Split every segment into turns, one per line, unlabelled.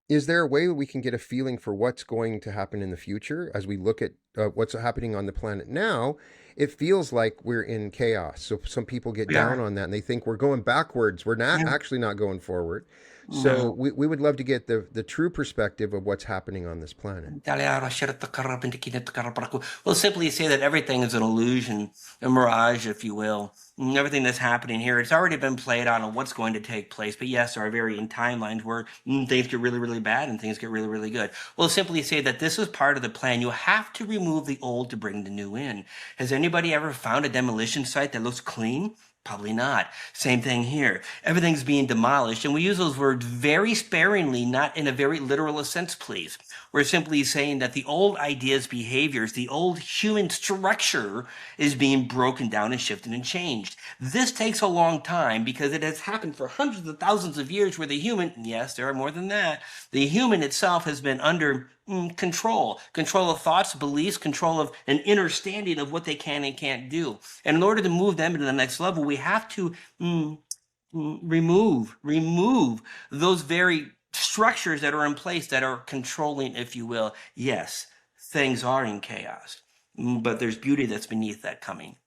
Is there a way we can get a feeling for what's going to happen in the future as we look at what's happening on the planet now? It feels like we're in chaos. So some people get
We
down
are.
on that and they think we're going backwards. We're not
Yeah.
actually not going forward. So
No.
we would love to get the true perspective of what's happening on this planet.
Well, simply say that everything is an illusion, a mirage, if you will. Everything that's happening here, it's already been played out on what's going to take place. But yes, there are varying timelines where things get really, really bad and things get really, really good. Well, simply say that this is part of the plan. You have to remove the old to bring the new in. Has anybody ever found a demolition site that looks clean? Probably not. Same thing here. Everything's being demolished, and we use those words very sparingly, not in a very literal sense, please. We're simply saying that the old ideas, behaviors, the old human structure is being broken down and shifted and changed. This takes a long time because it has happened for hundreds of thousands of years where the human, yes, there are more than that, the human itself has been under control of thoughts, beliefs, control of an understanding of what they can and can't do. And in order to move them to the next level, we have to remove those very structures that are in place that are controlling, if you will. Yes, things are in chaos, but there's beauty that's beneath that coming.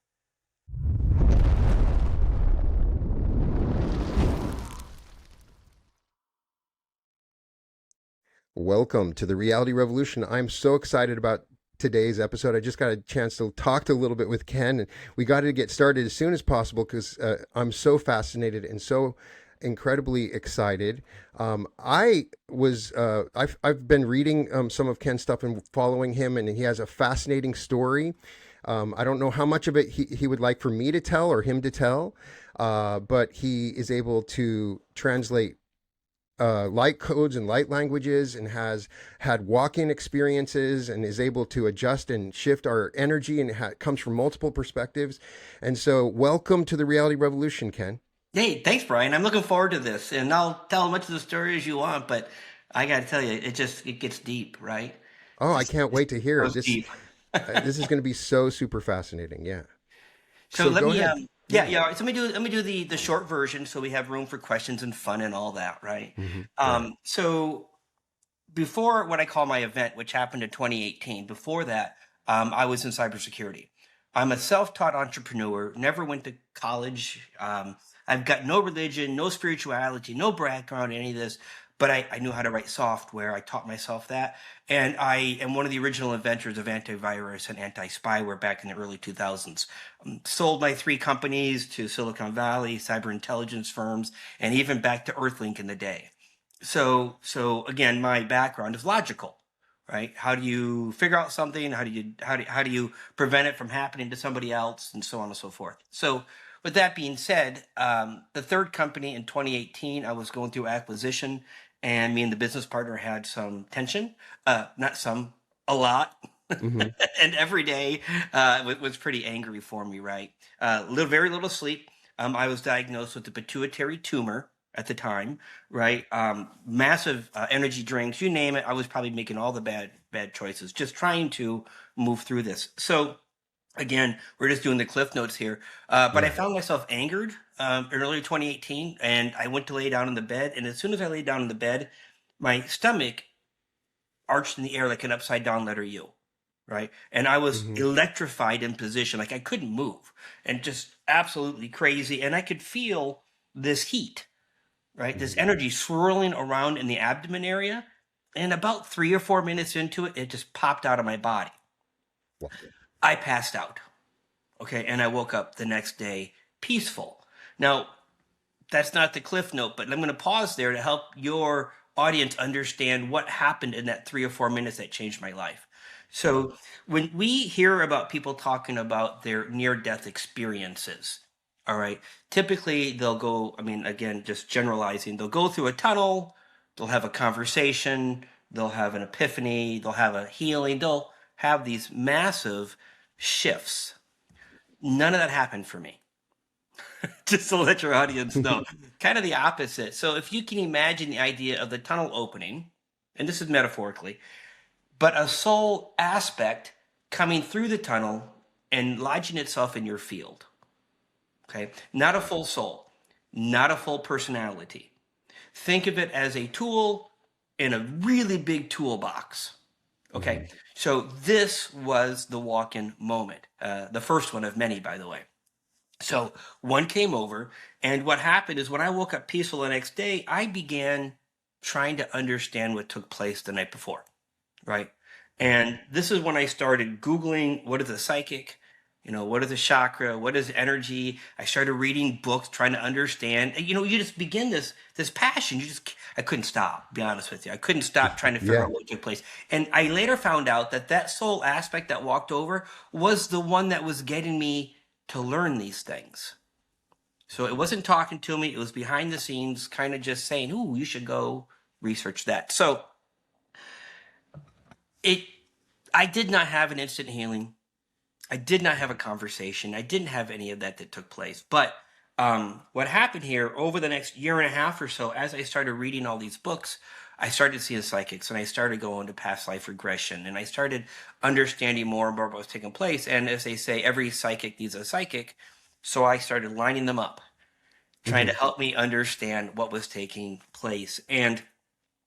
Welcome to the Reality Revolution. I'm so excited about today's episode. I just got a chance to talk a little bit with Ken, and we got to get started as soon as possible because I'm so fascinated and so incredibly excited. I've been reading some of Ken's stuff and following him, and he has a fascinating story. I don't know how much of it he would like for me to tell or him to tell, but he is able to translate light codes and light languages and has had walk-in experiences and is able to adjust and shift our energy and comes from multiple perspectives. And so welcome to the Reality Revolution, Ken.
Hey, thanks, Brian. I'm looking forward to this, and I'll tell as much of the story as you want, but I got to tell you, it gets deep, right?
Oh, I
Just
can't
it
wait to hear it.
goes
This
deep.
this is going to be so super fascinating. Yeah.
So
So
let
go
me
ahead.
yeah,
Yeah.
yeah, all right, so let me do the short version so we have room for questions and fun and all that, right?
Right.
So before what I call my event, which happened in 2018, before that, I was in cybersecurity. I'm a self-taught entrepreneur, never went to college. I've got no religion, no spirituality, no background in any of this, but I knew how to write software. I taught myself that. And I am one of the original inventors of antivirus and anti-spyware back in the early 2000s. Sold my three companies to Silicon Valley, cyber intelligence firms, and even back to Earthlink in the day. So again, my background is logical, right? How do you figure out something? How do you prevent it from happening to somebody else, and so on and so forth. So with that being said, the third company in 2018, I was going through acquisition, and me and the business partner had some tension. Not some, a lot.
Mm-hmm.
And every day was pretty angry for me, right? Very little sleep. I was diagnosed with a pituitary tumor at the time, right? Massive energy drinks, you name it. I was probably making all the bad choices, just trying to move through this. So again, we're just doing the cliff notes here. But I
Yeah.
found myself angered in early 2018, and I went to lay down in the bed. And as soon as I lay down in the bed, my stomach arched in the air like an upside down letter U, right? And I was
Mm-hmm.
electrified in position, like I couldn't move, and just absolutely crazy. And I could feel this heat, right? This
Mm-hmm.
energy swirling around in the abdomen area. And about 3 or 4 minutes into it, it just popped out of my body.
Wow.
I passed out. Okay. And I woke up the next day peaceful. Now, that's not the cliff note, but I'm going to pause there to help your audience understand what happened in that 3 or 4 minutes that changed my life. So, when we hear about people talking about their near death experiences, all right, typically they'll go, I mean, again, just generalizing, they'll go through a tunnel, they'll have a conversation, they'll have an epiphany, they'll have a healing, they'll have these massive shifts. None of that happened for me. Just to let your audience know, kind of the opposite. So if you can imagine the idea of the tunnel opening, and this is metaphorically, but a soul aspect coming through the tunnel and lodging itself in your field. Okay, not a full soul, not a full personality. Think of it as a tool in a really big toolbox. Okay.
Mhm.
So this was the walk-in moment, the first one of many, by the way. So one came over, and what happened is when I woke up peaceful the next day, I began trying to understand what took place the night before, right? And this is when I started Googling what is a psychic, what is a chakra, what is energy. I started reading books, trying to understand. And, you just begin this passion. I couldn't stop. Be honest with you, I couldn't stop trying to figure
Yeah.
out what took place. And I later found out that soul aspect that walked over was the one that was getting me to learn these things. So it wasn't talking to me; it was behind the scenes, kind of just saying, "Ooh, you should go research that." So it I did not have an instant healing. I did not have a conversation. I didn't have any of that took place. But what happened here over the next year and a half or so, as I started reading all these books, I started seeing psychics, and I started going to past life regression, and I started understanding more and more what was taking place. And as they say, every psychic needs a psychic. So I started lining them up, trying to
Mhm.
help me understand what was taking place. And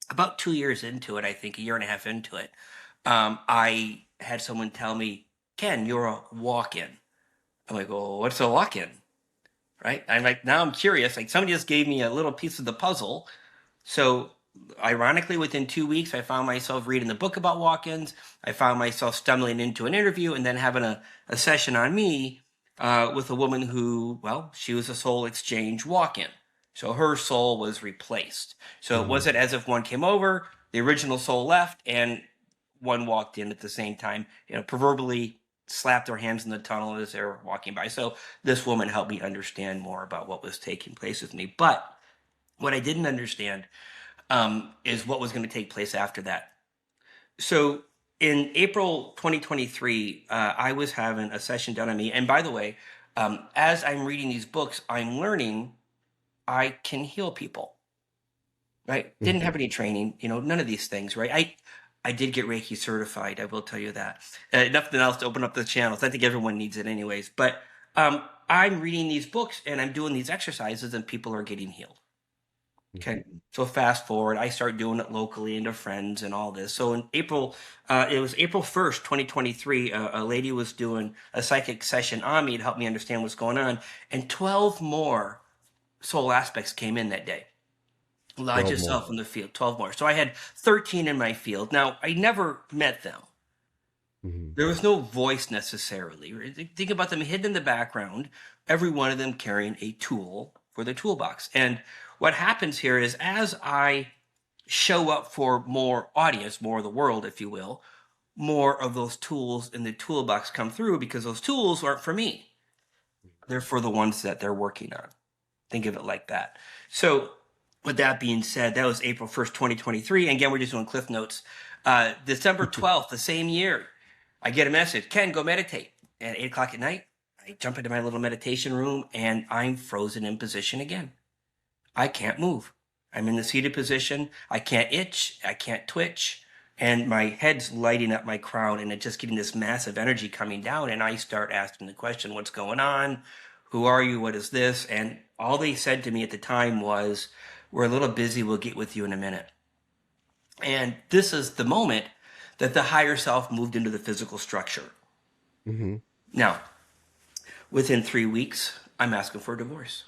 about 2 years into it, I think a year and a half into it, I had someone tell me, Ken, you're a walk-in. I'm like, well, what's a walk-in? Right? I'm like, now I'm curious. Like somebody just gave me a little piece of the puzzle. So ironically, within 2 weeks, I found myself reading the book about walk-ins. I found myself stumbling into an interview and then having a session on me with a woman who, well, she was a soul exchange walk-in. So her soul was replaced. So it
Mhm.
wasn't as if one came over, the original soul left, and one walked in at the same time, proverbially slapped their hands in the tunnel as they were walking by. So this woman helped me understand more about what was taking place with me. But what I didn't understand is what was going to take place after that. So in April 2023, I was having a session done on me. And by the way, as I'm reading these books, I'm learning I can heal people, right? Didn't
Mhm.
have any training, none of these things, right? I did get Reiki certified. I will tell you that. Nothing else to open up the channels. I think everyone needs it anyways. But I'm reading these books and I'm doing these exercises and people are getting healed. Okay.
Mhm.
So fast forward, I start doing it locally and to friends and all this. So in April, it was April 1st, 2023, a lady was doing a psychic session on me to help me understand what's going on. And 12 more soul aspects came in that day. Lodge
12 more.
yourself in the field, 12 more. So I had 13 in my field. Now, I never met them.
Mhm.
There was no voice necessarily. Think about them hidden in the background, every one of them carrying a tool for the toolbox. And what happens here is as I show up for more audience, more of the world, if you will, more of those tools in the toolbox come through because those tools aren't for me. They're for the ones that they're working on. Think of it like that. So, with that being said, that was April 1st, 2023. And again, we're just doing cliff notes. December 12th, the same year, I get a message, Ken, go meditate. At 8 o'clock at night, I jump into my little meditation room and I'm frozen in position again. I can't move. I'm in the seated position. I can't itch. I can't twitch. And my head's lighting up my crown and it's just getting this massive energy coming down. And I start asking the question, what's going on? Who are you? What is this? And all they said to me at the time was, we're a little busy. We'll get with you in a minute. And this is the moment that the higher self moved into the physical structure.
Mhm.
Now, within 3 weeks, I'm asking for a divorce.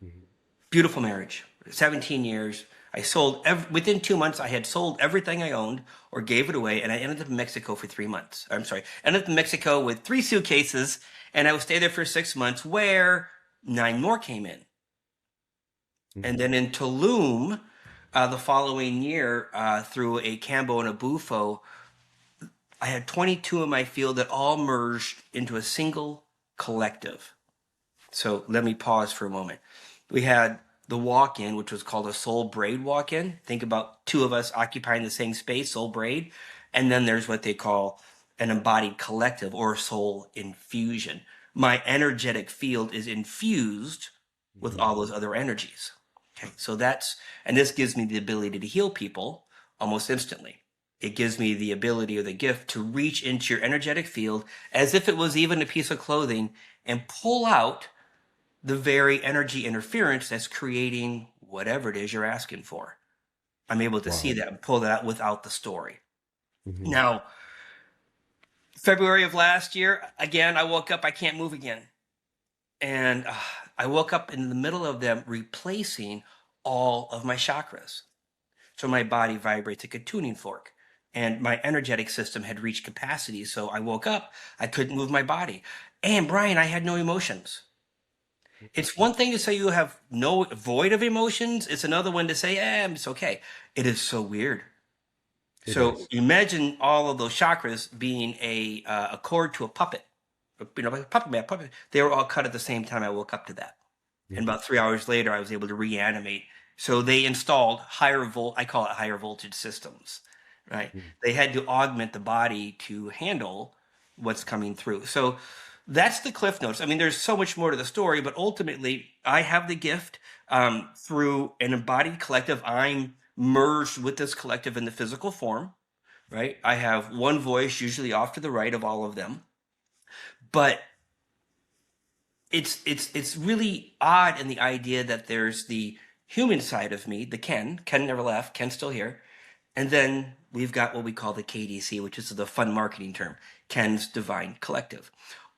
Mhm.
Beautiful marriage, 17 years. I sold within 2 months. I had sold everything I owned or gave it away, and I ended up in Mexico for 3 months. I'm sorry, ended up in Mexico with 3 suitcases, and I would stay there for 6 months. Where 9 more came in, and
Mhm.
then in Tulum, the following year, through a Cambo and a Bufo, I had 22 in my field that all merged into a single collective. So let me pause for a moment. We had the walk-in, which was called a soul braid walk-in. Think about two of us occupying the same space, soul braid. And then there's what they call an embodied collective or soul infusion. My energetic field is infused with
Mhm.
all those other energies. Okay, so and this gives me the ability to heal people almost instantly. It gives me the ability or the gift to reach into your energetic field as if it was even a piece of clothing and pull out the very energy interference that's creating whatever it is you're asking for. I'm able to see
Wow.
that and pull that out without the story.
Hmm.
Now, February of last year, again, I woke up, I can't move again. And I woke up in the middle of them replacing all of my chakras. So my body vibrates like a tuning fork. And my energetic system had reached capacity. So I woke up, I couldn't move my body. And Brian, I had no emotions. It's one thing to say you have no void of emotions. It's another one to say, it's okay. It is so weird.
It
So
is.
imagine all of those chakras being a cord to a puppet, like a puppet man, puppet. They were all cut at the same time. I woke up to that, and
Hmm.
about 3 hours later, I was able to reanimate. So they installed I call it higher voltage systems, right? They had to augment the body to handle what's coming through. So that's the cliff notes. I mean, there's so much more to the story, but ultimately, I have the gift through an embodied collective. I'm merged with this collective in the physical form, right? I have one voice, usually off to the right of all of them, but it's really odd in the idea that there's the human side of me, the Ken never left, Ken's still here, and then we've got what we call the KDC, which is the fun marketing term, Ken's Divine Collective.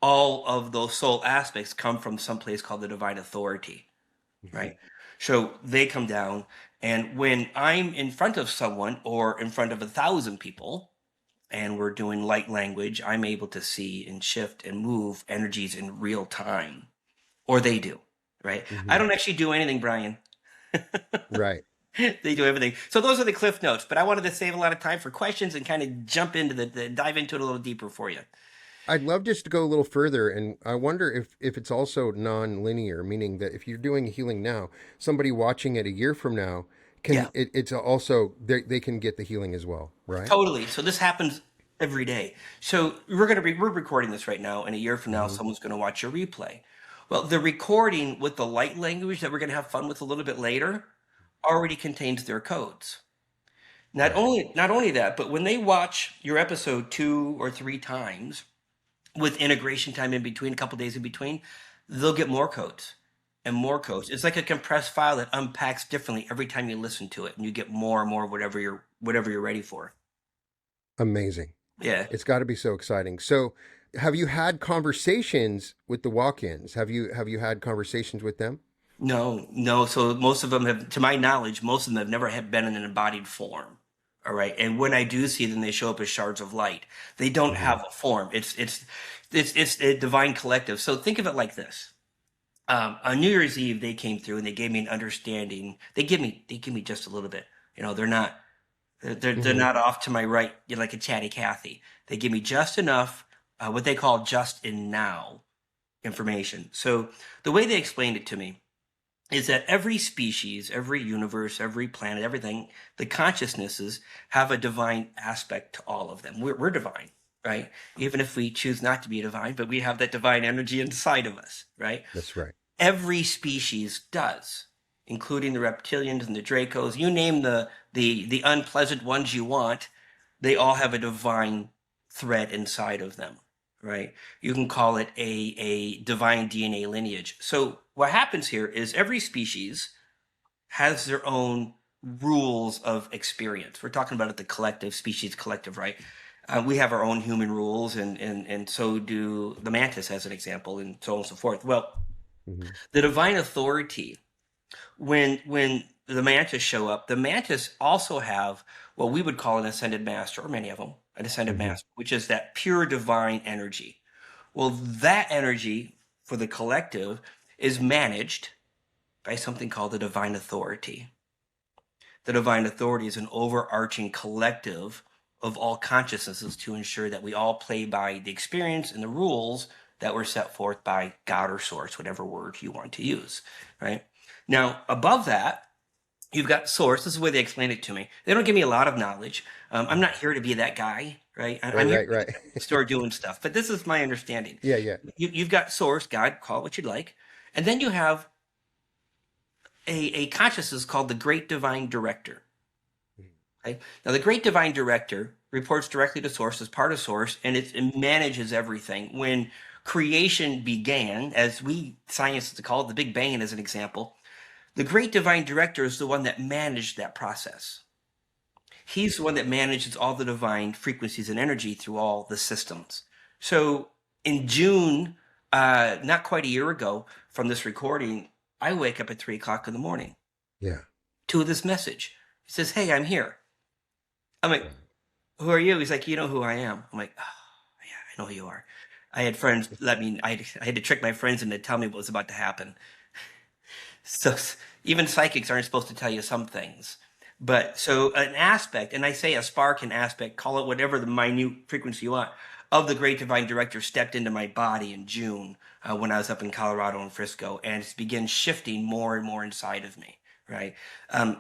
All of those soul aspects come from some place called the Divine Authority,
Hmm.
right? So they come down, and when I'm in front of someone or in front of 1,000 people, and we're doing light language, I'm able to see and shift and move energies in real time, or they do, right? I
Hmm.
don't actually do anything, Brian.
Right.
They do everything. So those are the cliff notes, but I wanted to save a lot of time for questions and kind of jump into dive into it a little deeper for you.
I'd love just to go a little further, and I wonder if it's also non-linear, meaning that if you're doing healing now, somebody watching it a year from now
Yeah,
it's also they can get the healing as well, right?
totally. So this happens every day. So we're recording this right now, and a year from now,
Hmm.
someone's going to watch your replay. Well, the recording with the light language that we're going to have fun with a little bit later already contains their codes.
Right.
Not only that, but when they watch your episode 2 or 3 times with integration time in between, a couple days in between, they'll get more codes and more codes. It's like a compressed file that unpacks differently every time you listen to it, and you get more and more whatever you're ready for.
Amazing.
Yeah.
It's got to be so exciting. So, have you had conversations with the walk-ins? Have you had conversations with them?
No, no. So most of them have, to my knowledge, most of them have never been in an embodied form. All right. And when I do see them, they show up as shards of light. They don't
Hmm.
have a form. It's a divine collective. So think of it like this. On New Year's Eve, they came through and they gave me an understanding. They give me just a little bit. They're not they're
Hmm.
not off to my right, like a chatty Cathy. They give me just enough, what they call just in now information. So the way they explained it to me is that every species, every universe, every planet, everything, the consciousnesses have a divine aspect to all of them. We're divine, right? Even if we choose not to be divine, but we have that divine energy inside of us, right?
That's right.
Every species does, including the reptilians and the Dracos. You name the unpleasant ones you want, they all have a divine thread inside of them, right? You can call it a divine DNA lineage. So what happens here is every species has their own rules of experience. We're talking about it, the collective, species collective, right? We have our own human rules, and so do the mantis, as an example, and so on and so forth. Well,
Hmm.
the divine authority, when the mantis show up, the mantis also have what we would call an ascended master, or many of them, an ascended
Hmm.
master, which is that pure divine energy. Well, that energy for the collective is managed by something called the divine authority. The divine authority is an overarching collective of all consciousnesses to ensure that we all play by the experience and the rules that were set forth by God or source, whatever word you want to use, right? Now, above that, you've got source. This is the way they explain it to me. They don't give me a lot of knowledge. I'm not here to be that guy, right?
Right.
I'm here
Right.
to be
Right.
the guy next door doing stuff. But this is my understanding.
Yeah. Yeah.
You've got source, God, call it what you'd like. And then you have a consciousness called the Great Divine Director. Okay? Now, the Great Divine Director reports directly to Source as part of Source, and it manages everything. When creation began, as we scientists call it, the Big Bang as an example, the Great Divine Director is the one that managed that process. He's the one that manages all the divine frequencies and energy through all the systems. So in June, not quite a year ago from this recording, I wake up at 3 o'clock in the morning
Yeah.
to this message. He says, "Hey, I'm here." I'm like, "Who are you?" He's like, "You know who I am." I'm like, "Oh, yeah, I know who you are." I had friends let me, I had to trick my friends into tell me what was about to happen. So even psychics aren't supposed to tell you some things. But so an aspect, and I say a spark, an aspect, call it whatever the minute frequency you want, of the great divine director stepped into my body in June when I was up in Colorado and Frisco, and it's began shifting more and more inside of me. Right?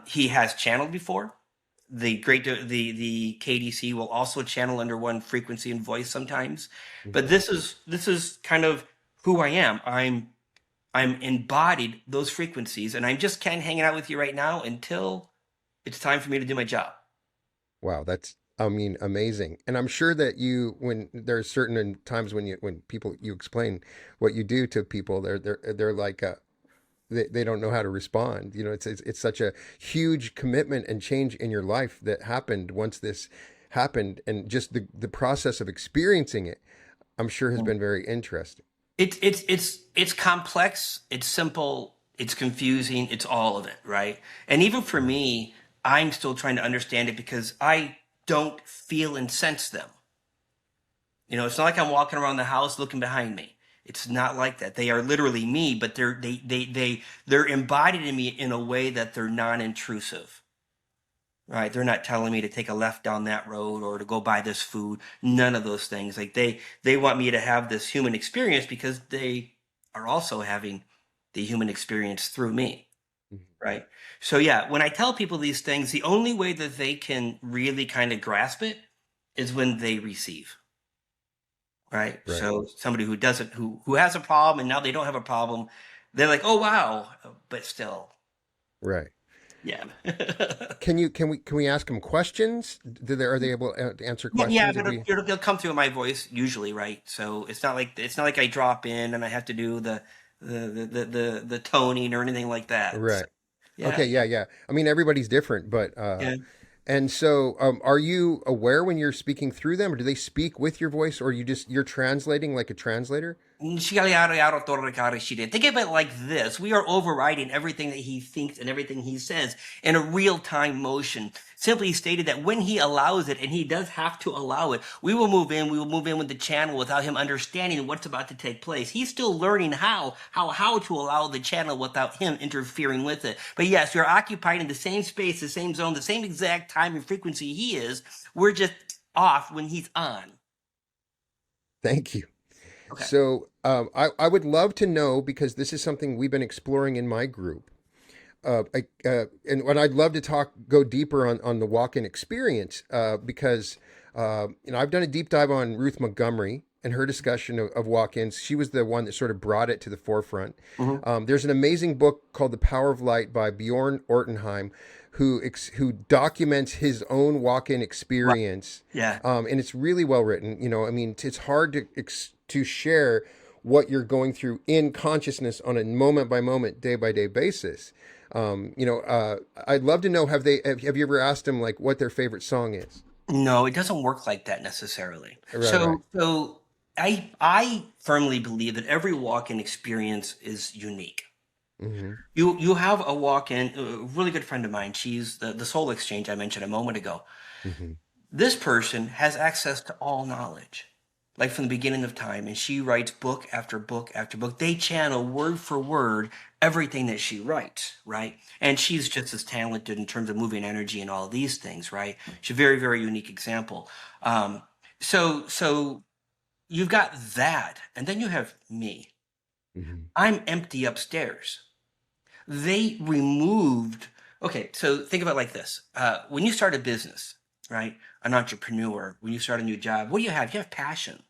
He has channeled before. The KDC will also channel under one frequency and voice sometimes, but
Mhm.
this is kind of who I am. I'm embodied those frequencies, and I'm just kind of hanging out with you right now until it's time for me to do my job.
Wow, that's, I mean, amazing. And I'm sure that you, when there's certain times when people, you explain what you do to people, they're like, they don't know how to respond. You know, it's such a huge commitment and change in your life that happened once this happened, and just the process of experiencing it, I'm sure has been very interesting.
It's complex, it's simple, it's confusing, it's all of it, right? And even for
Mhm.
me, I'm still trying to understand it because I don't feel and sense them. It's not like I'm walking around the house looking behind me. It's not like that. They are literally me, but they're embodied in me in a way that they're non-intrusive. Right? They're not telling me to take a left down that road or to go buy this food. None of those things. Like they want me to have this human experience because they are also having the human experience through me.
Mhm.
Right? So yeah, when I tell people these things, the only way that they can really kind of grasp it is when they receive. Right?
Right,
So somebody who doesn't who has a problem and now they don't have a problem, they're like, "Oh wow," but still,
right.
yeah.
Can we ask them questions? Are they able to answer
Yeah,
questions
but
if we?
it'll come through my voice usually, right? So it's not like I drop in and I have to do the toning or anything like that. So,
Right.
yeah,
Okay, yeah, yeah. I mean, everybody's different, but
yeah.
and so are you aware when you're speaking through them, or do they speak with your voice, or you're translating like a translator?
Think of it like this. We are overriding everything that he thinks and everything he says in a real time motion. Simply stated that when he allows it, and he does have to allow it, we will move in with the channel without him understanding what's about to take place. He's still learning how to allow the channel without him interfering with it. But yes, you're occupied in the same space, the same zone, the same exact time and frequency he is. We're just off when he's on.
Thank you.
Okay.
So I would love to know, because this is something we've been exploring in my group. And what I'd love to go deeper on the walk-in experience, because I've done a deep dive on Ruth Montgomery and her discussion of walk-ins. She was the one that sort of brought it to the forefront.
Mhm.
There's an amazing book called The Power of Light by Bjorn Ortenheim, who documents his own walk-in
Right.
experience,
Yeah.
and it's really well written. I mean, it's hard to share what you're going through in consciousness on a moment by moment, day by day basis. I'd love to know, have you ever asked them like what their favorite song is?
No, it doesn't work like that necessarily.
Right, right.
So I firmly believe that every walk-in experience is unique.
Mm-hmm.
You have a walk-in, a really good friend of mine, she's the soul exchange I mentioned a moment ago.
Mm-hmm.
This person has access to all knowledge, like from the beginning of time, and she writes book after book after book. They channel word for word everything that she writes, right? And she's just as talented in terms of moving energy and all these things, right? She's a very, very unique example. Um, so you've got that, and then you have me.
Mm-hmm.
I'm empty upstairs. They removed. Okay, so think about it like this: when you start a business, right? An entrepreneur, when you start a new job, what do you have? You have passion.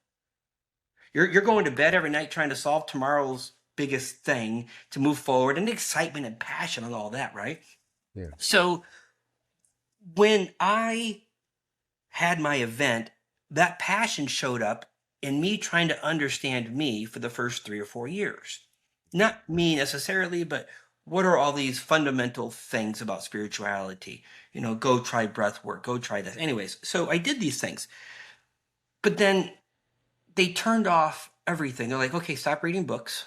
You're going to bed every night trying to solve tomorrow's biggest thing to move forward, and excitement and passion and all that, right?
Yeah.
So when I had my event, that passion showed up in me trying to understand me for the first 3 or 4 years. Not me necessarily, but what are all these fundamental things about spirituality? Go try breath work, go try this. Anyways, so I did these things. But then they turned off everything. They're like, okay, stop reading books.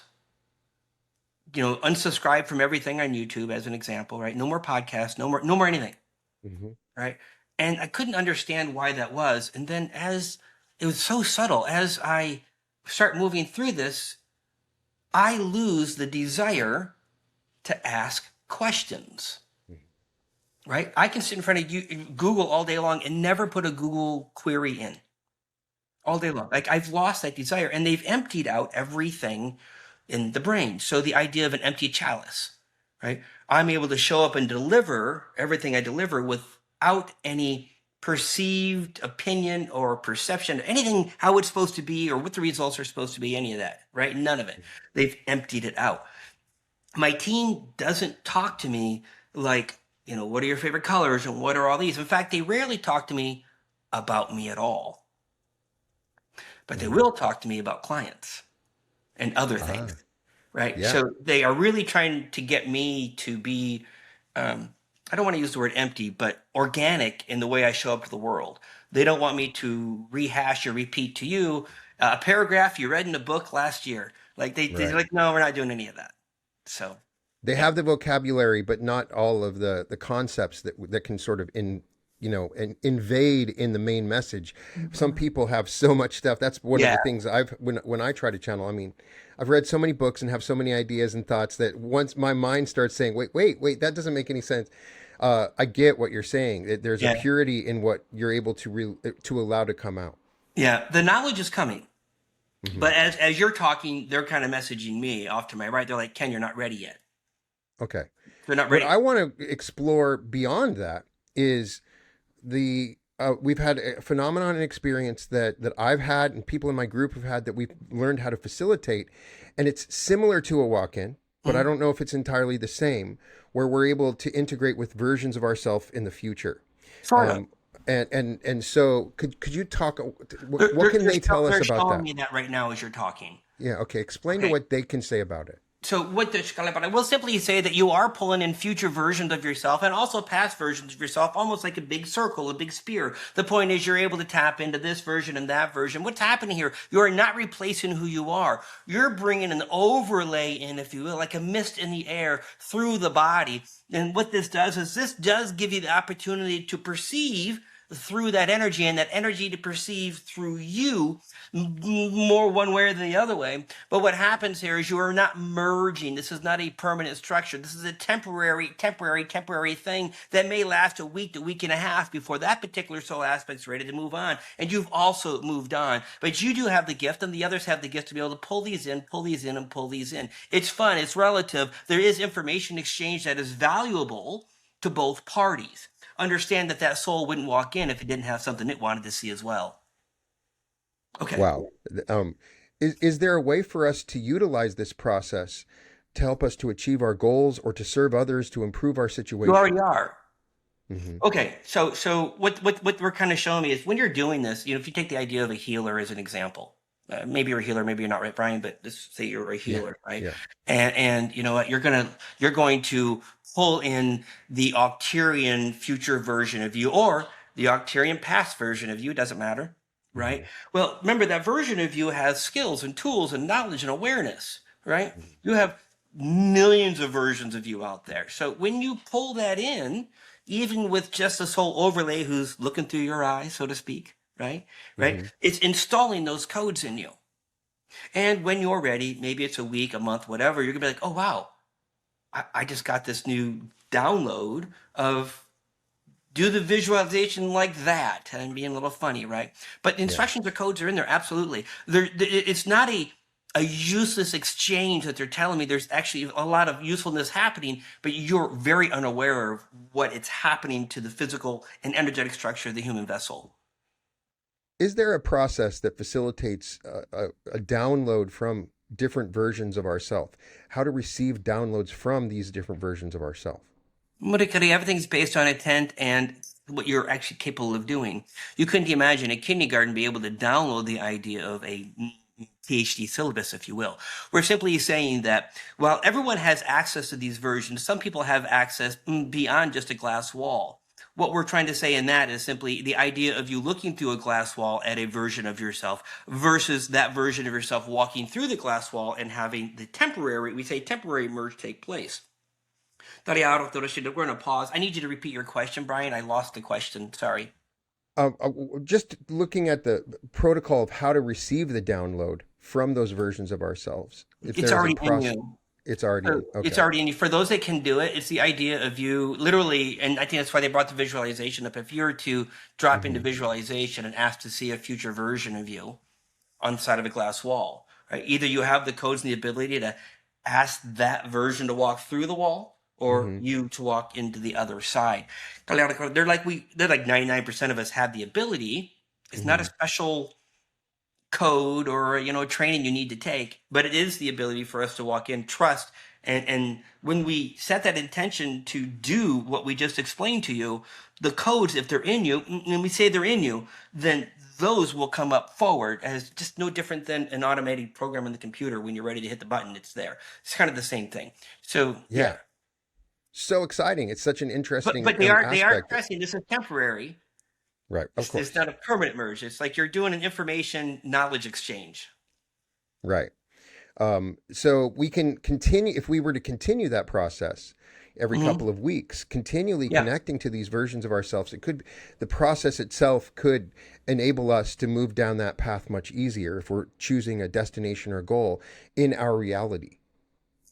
Unsubscribe from everything on YouTube, as an example, right? No more podcasts, no more anything, right? And I couldn't understand why that was. And then as it was so subtle, as I start moving through this, I lose the desire to ask questions, right? I can sit in front of you, Google all day long and never put a Google query in all day long. Like, I've lost that desire, and they've emptied out everything in the brain. So the idea of an empty chalice, right? I'm able to show up and deliver everything I deliver without any perceived opinion or perception, anything, how it's supposed to be or what the results are supposed to be, any of that, right? None of it. They've emptied it out. My team doesn't talk to me like, what are your favorite colors and what are all these? In fact, they rarely talk to me about me at all. But they will talk to me about clients and other things, right?
Yeah.
So they are really trying to get me to be, I don't want to use the word empty, but organic in the way I show up to the world. They don't want me to rehash or repeat to you a paragraph you read in a book last year. Like they're like, no, we're not doing any of that. So
They have the vocabulary, but not all of the concepts that can sort of invade in the main message. Some people have so much stuff. That's one of the things when I try to channel. I mean, I've read so many books and have so many ideas and thoughts that once my mind starts saying, wait, that doesn't make any sense. I get what you're saying. There's a purity in what you're able to allow to come out.
Yeah, the knowledge is coming. But as you're talking, they're kind of messaging me off to my right. They're like, Ken, you're not ready yet.
Okay.
They're not ready.
What I want to explore beyond that is we've had a phenomenon and experience that I've had and people in my group have had that we've learned how to facilitate. And it's similar to a walk-in, but I don't know if it's entirely the same, where we're able to integrate with versions of ourselves in the future.
Sort of.
And so could you talk, what can they tell us about that?
They're showing me that right now as you're talking.
Yeah. Okay. Explain to what they can say about it.
So what I will simply say that you are pulling in future versions of yourself and also past versions of yourself, almost like a big circle, a big spear. The point is you're able to tap into this version and that version. What's happening here? You are not replacing who you are. You're bringing an overlay in, if you will, like a mist in the air through the body. And what this does is this does give you the opportunity to perceive through that energy, and that energy to perceive through you more one way or the other way. But what happens here is you are not merging. This is not a permanent structure. This is a temporary thing that may last a week and a half before that particular soul aspect's ready to move on. And you've also moved on. But you do have the gift, and the others have the gift to be able to pull these in, and pull these in. It's fun. It's relative. There is information exchange that is valuable to both parties. Understand that soul wouldn't walk in if it didn't have something it wanted to see as well. Okay.
Wow. Is there a way for us to utilize this process to help us to achieve our goals or to serve others to improve our situation?
You already are. Okay. So what we're kind of showing me is when you're doing this, if you take the idea of a healer as an example, maybe you're a healer, maybe you're not, right, Brian? But let's say you're a healer, right? Yeah. And you know what? You're going to pull in the Octarian future version of you, or the Octarian past version of you. It doesn't matter, right? Well, remember that version of you has skills and tools and knowledge and awareness, right? You have millions of versions of you out there. So when you pull that in, even with just a soul overlay who's looking through your eyes, so to speak, right? It's installing those codes in you. And when you're ready, maybe it's a week, a month, whatever, you're gonna be like, oh, wow, I just got this new download of do the visualization like that, and being a little funny, right? But instructions or codes are in there, absolutely. It's not a useless exchange that they're telling me. There's actually a lot of usefulness happening, but you're very unaware of what it's happening to the physical and energetic structure of the human vessel.
Is there a process that facilitates a download from different versions of ourself? How to receive downloads from these different versions of ourself?
Murikari, everything's based on intent and what you're actually capable of doing. You couldn't imagine a kindergarten be able to download the idea of a PhD syllabus, if you will. We're simply saying that while everyone has access to these versions, some people have access beyond just a glass wall. What we're trying to say in that is simply the idea of you looking through a glass wall at a version of yourself versus that version of yourself walking through the glass wall and having the temporary, we say temporary merge take place. We're going to pause. I need you to repeat your question, Brian. I lost the question. Sorry.
Just looking at the protocol of how to receive the download from those versions of ourselves. If
It's
there's a
already in
process,
you.
it's already in.
It's
Okay.
already in you. For those that can do it, it's the idea of you literally, and I think that's why they brought the visualization up. If you were to drop into
Hmm.
visualization and ask to see a future version of you on the side of a glass wall, right? Either you have the codes and the ability to ask that version to walk through the wall, or
Hmm.
you to walk into the other side. They're like 99% of us have the ability. It's not a
Hmm.
special code or training you need to take, but it is the ability for us to walk in, trust, and when we set that intention to do what we just explained to you, the codes, if they're in you, and we say they're in you, then those will come up forward as just no different than an automated program in the computer. When you're ready to hit the button, it's there. It's kind of the same thing. So yeah,
Yeah. So exciting. It's such an
but
interesting
but they are
aspect.
stressing this is temporary.
Right. Of
It's
course.
not a permanent merge. It's like you're doing an information knowledge exchange.
Right. So we can continue, if we were to continue that process every
Hmm.
couple of weeks, continually
Yeah.
connecting to these versions of ourselves, the process itself could enable us to move down that path much easier if we're choosing a destination or goal in our reality.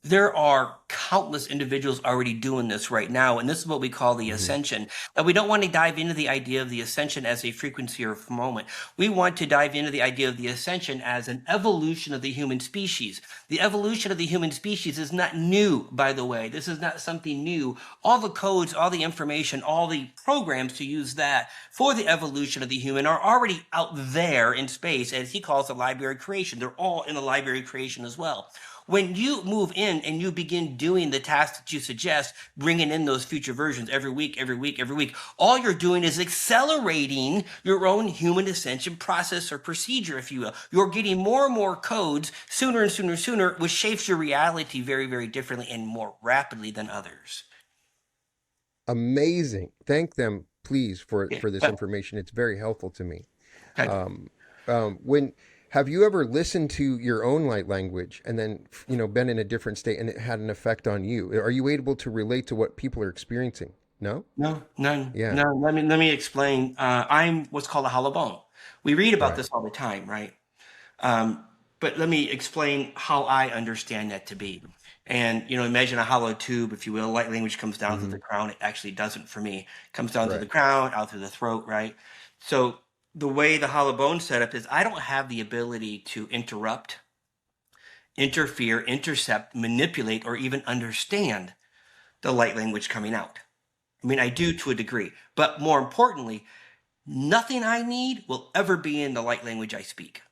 There are countless individuals already doing this right now, and this is what we call the
Hmm.
ascension. And we don't want to dive into the idea of the ascension as a frequency or moment. We want to dive into the idea of the ascension as an evolution of the human species. The evolution of the human species is not new, by the way. This is not something new. All the codes, all the information, all the programs to use that for the evolution of the human are already out there in space, as he calls the library creation. They're all in the library creation as well. When you move in and you begin doing the tasks that you suggest, bringing in those future versions every week, every week, every week, all you're doing is accelerating your own human ascension process or procedure, if you will. You're getting more and more codes sooner and sooner and sooner, which shapes your reality very, very differently and more rapidly than others.
Amazing. Thank them, please,
Yeah.
for this information. It's very helpful to me.
Okay.
Um, when have you ever listened to your own light language and then been in a different state and it had an effect on you? Are you able to relate to what people are experiencing? No.
No, none,
Yeah.
no. Let me explain. I'm what's called a hollow bone. We read about
Right.
this all the time, right? Um, but let me explain how I understand that to be. And imagine a hollow tube, if you will. Light language comes down through
Hmm.
the crown. It actually doesn't for me. It comes down through the
Right.
crown, out through the throat, right? So the way the hollow bone setup is, I don't have the ability to interrupt, interfere, intercept, manipulate, or even understand the light language coming out. I mean, I do to a degree, but more importantly, nothing I need will ever be in the light language I speak.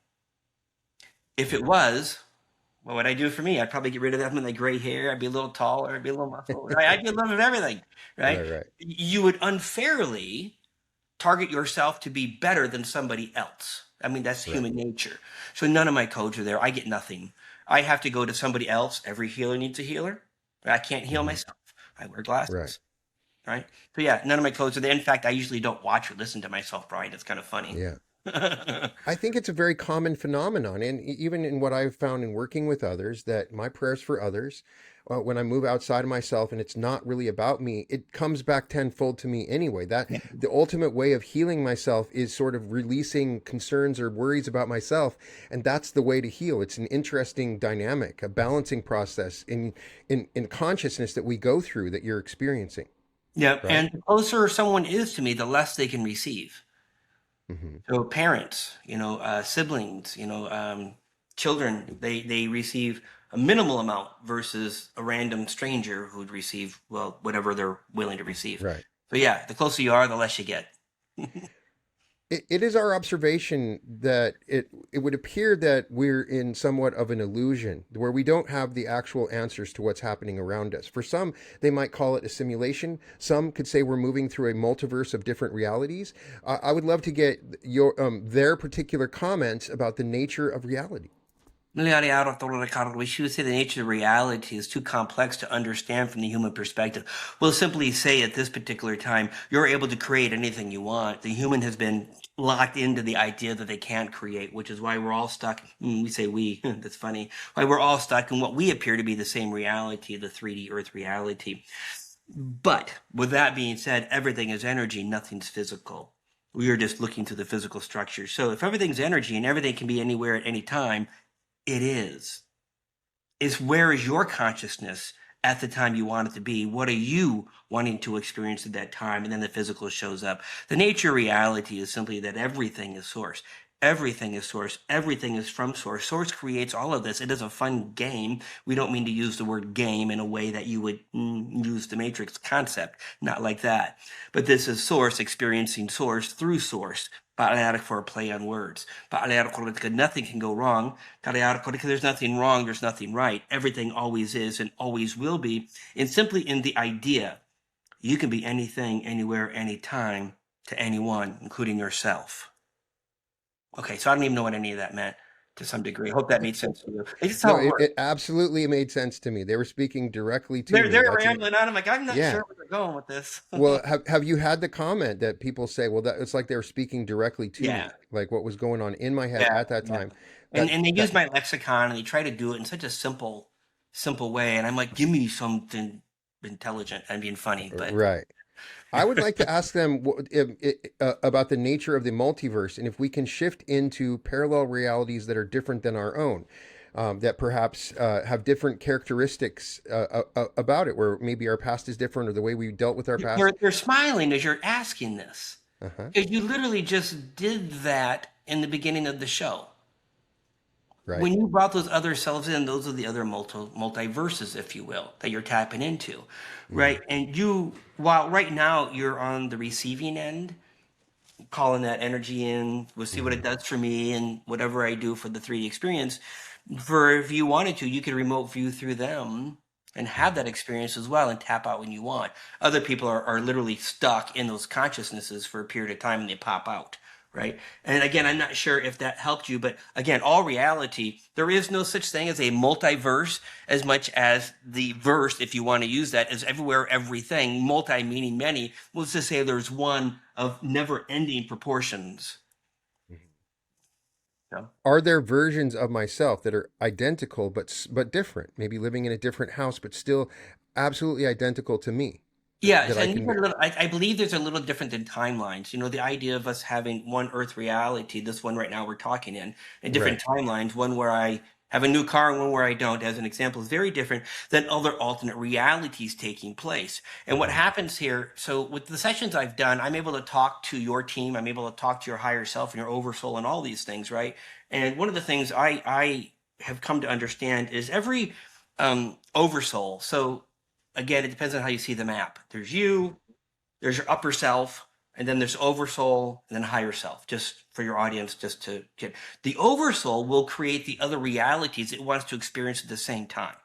If it was, what would I do for me? I'd probably get rid of that with my gray hair. I'd be a little taller. I'd be a little muscle. Right? I'd be a little bit of everything. Right?
Right. Right.
You would unfairly target yourself to be better than somebody else. I mean, that's
Right.
human nature. So none of my codes are there. I get nothing. I have to go to somebody else. Every healer needs a healer. I can't heal
Hmm.
myself. I wear
Right.
glasses. Right? So yeah, none of my codes are there. In fact, I usually don't watch or listen to myself, Brian. It's kind of funny.
Yeah. I think it's a very common phenomenon, and even in what I've found in working with others, that my prayers for others, when I move outside of myself and it's not really about me, it comes back tenfold to me anyway. That the ultimate way of healing myself is sort of releasing concerns or worries about myself, and that's the way to heal. It's an interesting dynamic, a balancing process in consciousness that we go through that you're experiencing,
Yeah,
right?
and the closer someone is to me, the less they can receive.
Hmm.
So parents, siblings, children, they receive a minimal amount versus a random stranger who'd receive, well, whatever they're willing to receive.
Right.
So yeah, the closer you are, the less you get.
It is our observation that it would appear that we're in somewhat of an illusion where we don't have the actual answers to what's happening around us. For some, they might call it a simulation. Some could say we're moving through a multiverse of different realities. I would love to get their particular comments about the nature of reality.
We should say the nature of reality is too complex to understand from the human perspective. We'll simply say at this particular time, you're able to create anything you want. The human has been locked into the idea that they can't create, which is why we're all stuck. We say we, that's funny. Why we're all stuck in what we appear to be the same reality, the 3D Earth reality. But with that being said, everything is energy, nothing's physical. We are just looking to the physical structure. So if everything's energy and everything can be anywhere at any time, it is. It's where is your consciousness at the time you want it to be? What are you wanting to experience at that time? And then the physical shows up. The nature of reality is simply that everything is source. Everything is source. Everything is from source. Source creates all of this. It is a fun game. We don't mean to use the word game in a way that you would use the Matrix concept. Not like that. But this is source experiencing source through source. For a play on words. Nothing can go wrong. There's nothing wrong, there's nothing right. Everything always is and always will be. And simply in the idea, you can be anything, anywhere, anytime to anyone, including yourself. Okay, so I don't even know what any of that meant to some degree. I hope that made sense to you. It's just
No,
how it works.
it absolutely made sense to me. They were speaking directly to me.
They're
That's an
rambling on. I'm like, I'm not
yeah.
sure where they're going with this.
Well, have you had the comment that people say, well, that it's like they were speaking directly to
Yeah,
me, like what was going on in my head
yeah,
at that
yeah.
time?
And they use
That
my lexicon and they try to do it in such a simple way. And I'm like, give me something intelligent. I'm being funny, but
right. I would like to ask them about the nature of the multiverse and if we can shift into parallel realities that are different than our own, that perhaps have different characteristics about it, where maybe our past is different or the way we dealt with our past.
you're smiling as you're asking this.
Uh-huh.
Because you literally just did that in the beginning of the show.
Right.
When you brought those other selves in, those are the other multiverses, if you will, that you're tapping into,
Mm-hmm.
right? And while right now you're on the receiving end, calling that energy in, we'll see what
Mm-hmm.
it does for me and whatever I do for the 3D experience. For if you wanted to, you could remote view through them and have that experience as well and tap out when you want. Other people are literally stuck in those consciousnesses for a period of time and they pop out. Right. And again, I'm not sure if that helped you, but again, all reality, there is no such thing as a multiverse as much as the verse, if you want to use that, is everywhere, everything, multi meaning many. Let's just say there's one of never ending proportions.
Mm-hmm.
Yeah.
Are there versions of myself that are identical but different? Maybe living in a different house, but still absolutely identical to me
Yes,
that I
and these
can.
are little, I believe there's a little different than timelines. You know, the idea of us having one Earth reality, this one right now we're talking in, and different
Right.
timelines, one where I have a new car and one where I don't, as an example, is very different than other alternate realities taking place. And what
Mm-hmm.
happens here, so with the sessions I've done, I'm able to talk to your team, I'm able to talk to your higher self and your oversoul and all these things, right? And one of the things I have come to understand is every oversoul. So again, it depends on how you see the map. There's you, there's your upper self, and then there's oversoul, and then higher self. Just for your audience, just to get the oversoul will create the other realities it wants to experience at the same time.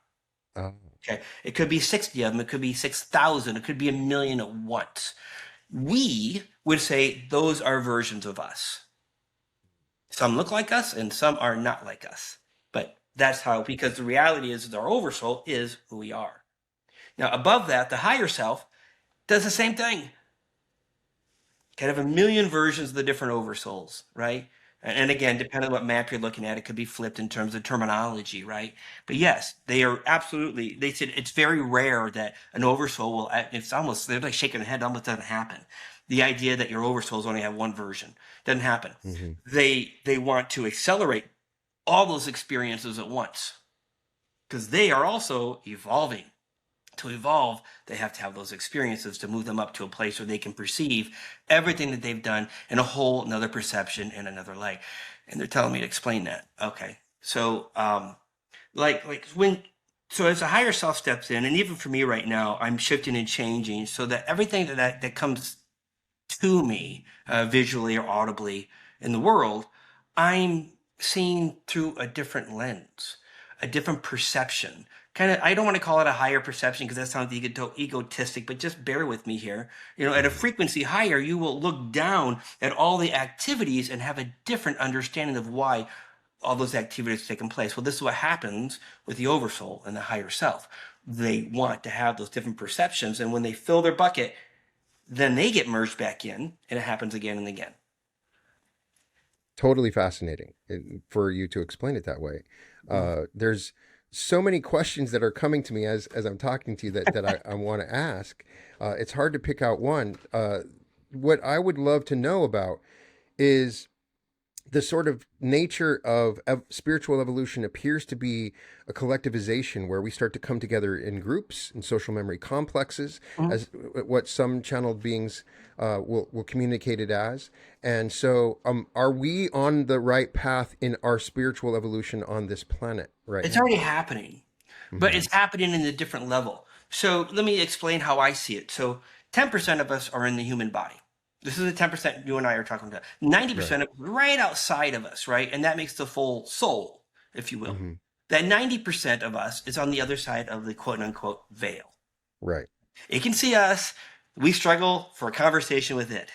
Oh.
Okay, it could be 60 of them, it could be 6,000, it could be a million at once. We would say those are versions of us. Some look like us, and some are not like us. But that's how, because the reality is that our oversoul is who we are. Now, above that, the higher self does the same thing. Kind of a million versions of the different oversouls, right? And again, depending on what map you're looking at, it could be flipped in terms of terminology, right? But yes, they are absolutely, they said it's very rare that an oversoul will, it's almost, they're like shaking their head, it almost doesn't happen. The idea that your oversouls only have one version doesn't happen.
Mm-hmm.
They want to accelerate all those experiences at once because they are also evolving. To evolve, they have to have those experiences to move them up to a place where they can perceive everything that they've done in a whole another perception in another light. And they're telling me to explain that. Okay. So so as a higher self steps in, and even for me right now, I'm shifting and changing so that everything that comes to me visually or audibly in the world, I'm seeing through a different lens, a different perception. Kind of, I don't want to call it a higher perception because that sounds egotistic, but just bear with me here. You know, at a
Mm-hmm.
frequency higher, you will look down at all the activities and have a different understanding of why all those activities taking place. Well, this is what happens with the oversoul and the higher self. They want to have those different perceptions, and when they fill their bucket, then they get merged back in, and it happens again and again.
Totally fascinating for you to explain it that way. There's so many questions that are coming to me as I'm talking to you that I want to ask. It's hard to pick out one. What I would love to know about is the sort of nature of spiritual evolution appears to be a collectivization where we start to come together in groups and social memory complexes, as what some channeled beings will communicate it as. And so, are we on the right path in our spiritual evolution on this planet right
It's
now?
already happening, but it's happening in a different level. So let me explain how I see it. So 10% of us are in the human body. This is the 10% you and I are talking about. 90% of right outside of us, right? And that makes the full soul, if you will.
Mm-hmm.
That 90% of us is on the other side of the quote unquote veil.
Right.
It can see us. We struggle for a conversation with it.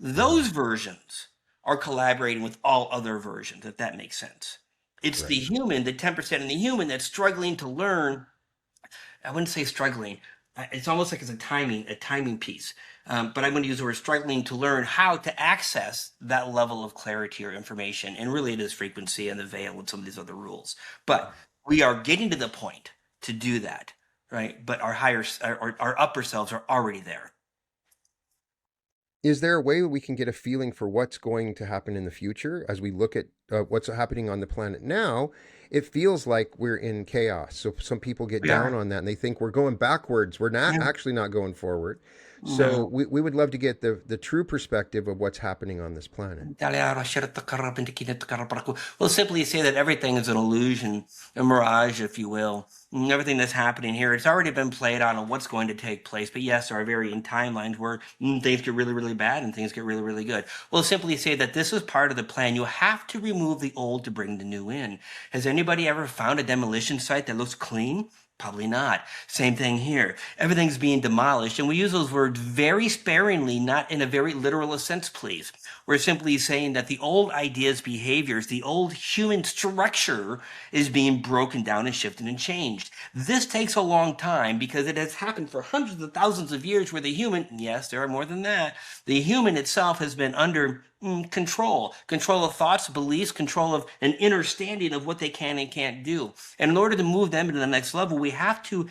Those versions are collaborating with all other versions, if that makes sense. It's the human, the 10% in the human that's struggling to learn. I wouldn't say struggling. It's almost like it's a timing piece. But I'm going to use the word struggling to learn how to access that level of clarity or information. And really it is frequency and the veil and some of these other rules. But we are getting to the point to do that, right? But our upper selves are already there.
Is there a way we can get a feeling for what's going to happen in the future as we look at what's happening on the planet now? It feels like we're in chaos. So some people get down on that and they think we're going backwards. We're not actually not going forward. So we would love to get the true perspective of what's happening on this planet.
Well, simply say that everything is an illusion, a mirage, if you will. Everything that's happening here, it's already been played out on what's going to take place. But yes, there are varying timelines where things get really, really bad and things get really, really good. Well, simply say that this is part of the plan. You have to remove the old to bring the new in. Has anybody ever found a demolition site that looks clean? Probably not. Same thing here. Everything's being demolished, and we use those words very sparingly, not in a very literal sense, please. We're simply saying that the old ideas, behaviors, the old human structure is being broken down and shifted and changed. This takes a long time because it has happened for hundreds of thousands of years where the human, yes, there are more than that, the human itself has been under control of thoughts, beliefs, control of an understanding of what they can and can't do. And in order to move them to the next level, we have to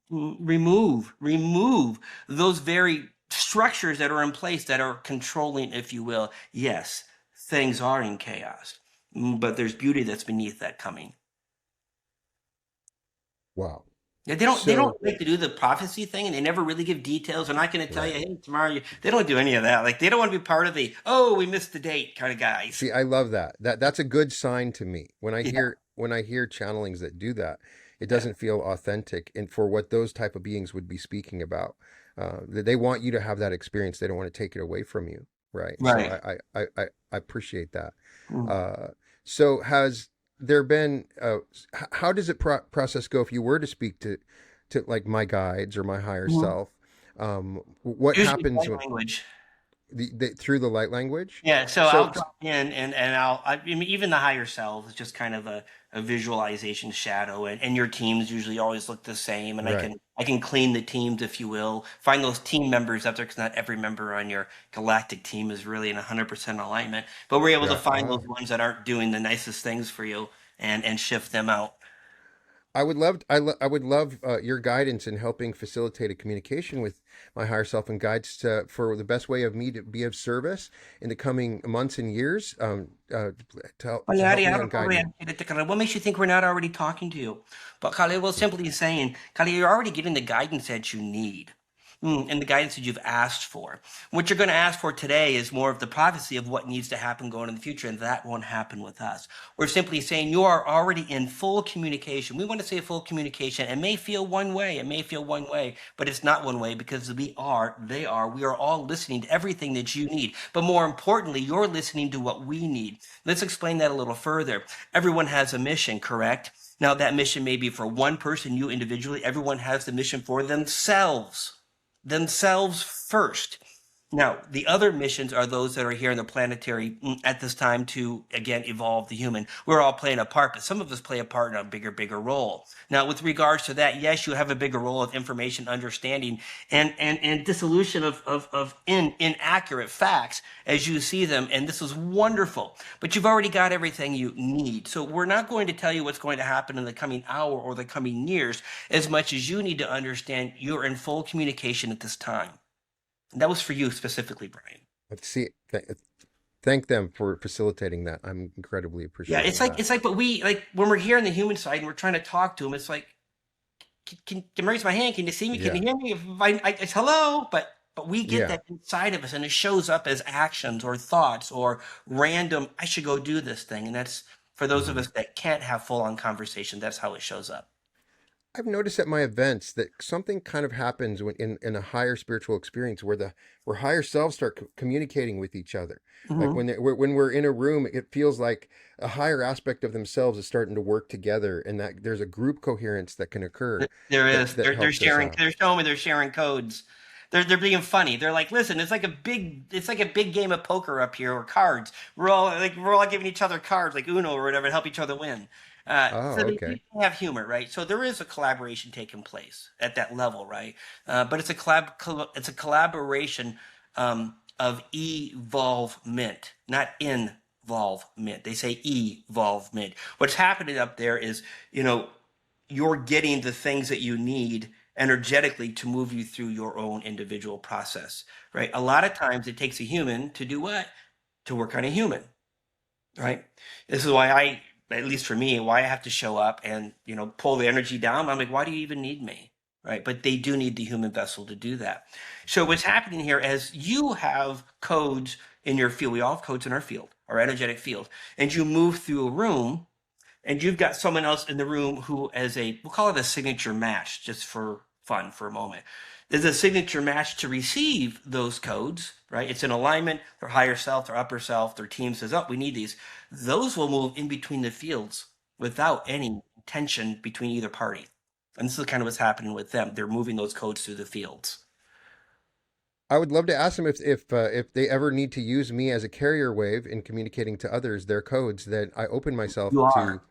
remove those very structures that are in place that are controlling, if you will. Yes, things are in chaos, but there's beauty that's beneath that coming.
Wow.
Yeah, they don't like to do the prophecy thing, and they never really give details. They're not going to tell you, hey, tomorrow. They don't do any of that. Like, they don't want to be part of the, oh, we missed the date kind of guys.
See, I love that. That's a good sign to me. When I hear channelings that do that, it doesn't feel authentic and for what those type of beings would be speaking about. They want you to have that experience. They don't want to take it away from you. Right.
Right.
So I appreciate that. So has there been, how does it process go if you were to speak to like my guides or my higher self? What
Usually
happens
language.
Through the light language?
Yeah, so I'll drop in and I mean, even the higher self is just kind of a visualization shadow, and your teams usually always look the same, and I can clean the teams, if you will, find those team members out there, because not every member on your galactic team is really in 100% alignment, but we're able to find those ones that aren't doing the nicest things for you and shift them out.
I would love your guidance in helping facilitate a communication with my higher self and guides for the best way of me to be of service in the coming months and years. To help me and guide me.
What makes you think we're not already talking to you? But Kali, well, simply saying, Kali, you're already getting the guidance that you need. And the guidance that you've asked for. What you're going to ask for today is more of the prophecy of what needs to happen going in the future, and that won't happen with us. We're simply saying you are already in full communication. We want to say full communication. It may feel one way, but it's not one way, because we are all listening to everything that you need. But more importantly, you're listening to what we need. Let's explain that a little further. Everyone has a mission, correct? Now, that mission may be for one person, you individually. Everyone has the mission for themselves first. Now, the other missions are those that are here in the planetary at this time to, again, evolve the human. We're all playing a part, but some of us play a part in a bigger role. Now, with regards to that, yes, you have a bigger role of information understanding and dissolution of inaccurate facts as you see them. And this is wonderful, but you've already got everything you need. So we're not going to tell you what's going to happen in the coming hour or the coming years as much as you need to understand you're in full communication at this time. That was for you specifically, Brian.
Let's see. Thank them for facilitating that. I'm incredibly
Yeah,
appreciative of that.
but we like when we're here on the human side and we're trying to talk to them. It's like, can I raise my hand? Can you see me? Can
Yeah.
you hear me? If it's hello, but we get
Yeah.
that inside of us, and it shows up as actions or thoughts or random. I should go do this thing, and that's for those of
Mhm.
us that can't have full on conversation. That's how it shows up.
I've noticed at my events that something kind of happens when in a higher spiritual experience where the where higher selves start communicating with each other. Like
Hmm.
when we're in a room, it feels like a higher aspect of themselves is starting to work together, and that there's a group coherence that can occur
There
that
is.
that
They're
helps us
sharing.
out.
They're showing me they're sharing codes. They're being funny. They're like, listen, it's like a big game of poker up here or cards. We're all giving each other cards like Uno or whatever to help each other win.
Oh,
So they
okay.
have humor, right? So there is a collaboration taking place at that level, right? But it's a it's a collaboration of evolvement, not involvement. They say evolvement. What's happening up there is, you know, you're getting the things that you need energetically to move you through your own individual process, right? A lot of times it takes a human to do what? To work on a human, right? This is why at least for me, why I have to show up and, pull the energy down. I'm like, why do you even need me? Right. But they do need the human vessel to do that. So what's happening here is you have codes in your field. We all have codes in our field, our energetic field, and you move through a room and you've got someone else in the room who as we'll call it a signature match just for fun for a moment. There's a signature match to receive those codes, right? It's in alignment, their higher self, their upper self, their team says, oh, we need these. Those will move in between the fields without any tension between either party. And this is kind of what's happening with them. They're moving those codes through the fields.
I would love to ask them if they ever need to use me as a carrier wave in communicating to others their codes. That I open myself
You
to,
are.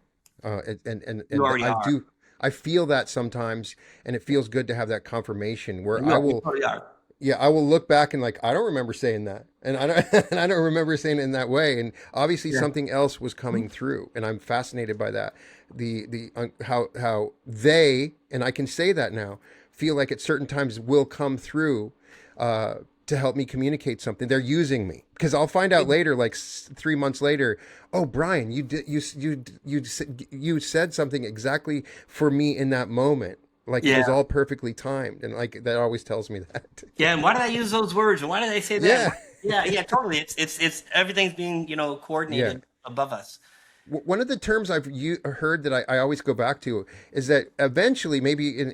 You
and
already
I
are.
do. I feel that sometimes, and it feels good to have that confirmation where
You
I
are. You
will,
totally are.
yeah, I will look back and like I don't remember saying that, and I don't, and I don't remember saying it in that way, and obviously
Yeah.
something else was coming through, and I'm fascinated by that. The how they, and I can say that now, feel like at certain times will come through to help me communicate something. They're using me because I'll find out later, like 3 months later. Oh, Brian, you said something exactly for me in that moment. Like it was
Yeah.
all perfectly timed, and like that always tells me that.
Yeah, and why did I use those words? And why did I say that?
Yeah.
Yeah, yeah, totally. It's everything's being,
Yeah.
coordinated above us.
One of the terms I've heard that I always go back to is that eventually, maybe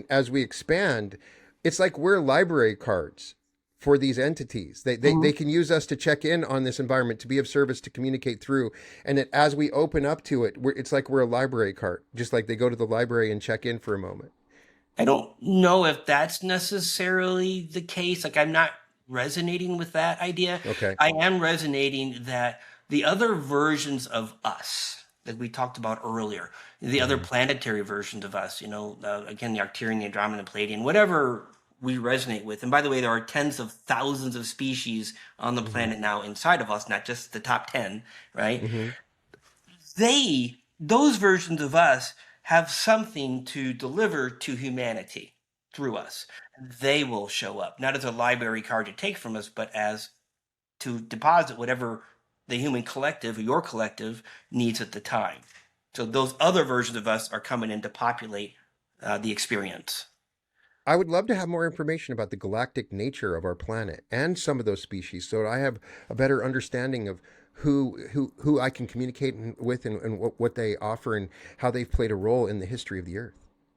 as we expand, it's like we're library cards for these entities. They
Mhm.
can use us to check in on this environment, to be of service, to communicate through. And that as we open up to it, it's like we're a library card, just like they go to the library and check in for a moment.
I don't know if that's necessarily the case. Like, I'm not resonating with that idea.
Okay.
I am resonating that the other versions of us that we talked about earlier, the other
Hmm.
planetary versions of us, again, the Arcturian, the Andromedan, Palladian, whatever we resonate with. And by the way, there are tens of thousands of species on the
Hmm.
planet now inside of us, not just the top 10, right?
Hmm.
Those versions of us have something to deliver to humanity through us. They will show up, not as a library card to take from us, but as to deposit whatever the human collective or your collective needs at the time. So those other versions of us are coming in to populate the experience.
I would love to have more information about the galactic nature of our planet and some of those species, so I have a better understanding of who I can communicate with, and what they offer and how they've played a role in the history of the Earth.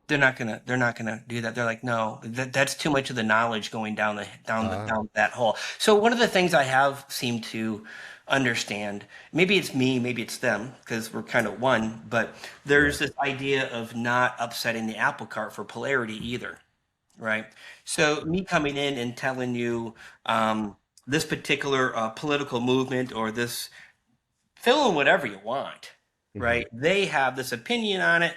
They're not gonna do that. They're like, no, that's too much of the knowledge going
Ah,
down that hole. So one of the things I have seemed to understand, maybe it's me, maybe it's them, because we're kind of one, but
yeah.
there's this idea of not upsetting the apple cart for polarity either. right? So me coming in and telling you this particular political movement or this, fill in whatever you want,
Hmm.
right? They have this opinion on it.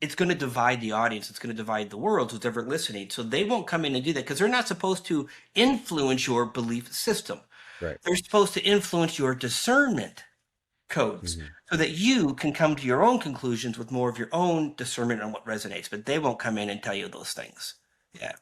It's going to divide the audience. It's going to divide the world, who's ever listening. So they won't come in and do that because they're not supposed to influence your belief system.
Right.
They're supposed to influence your discernment codes
Hmm.
so that you can come to your own conclusions with more of your own discernment on what resonates. But they won't come in and tell you those things. Yeah.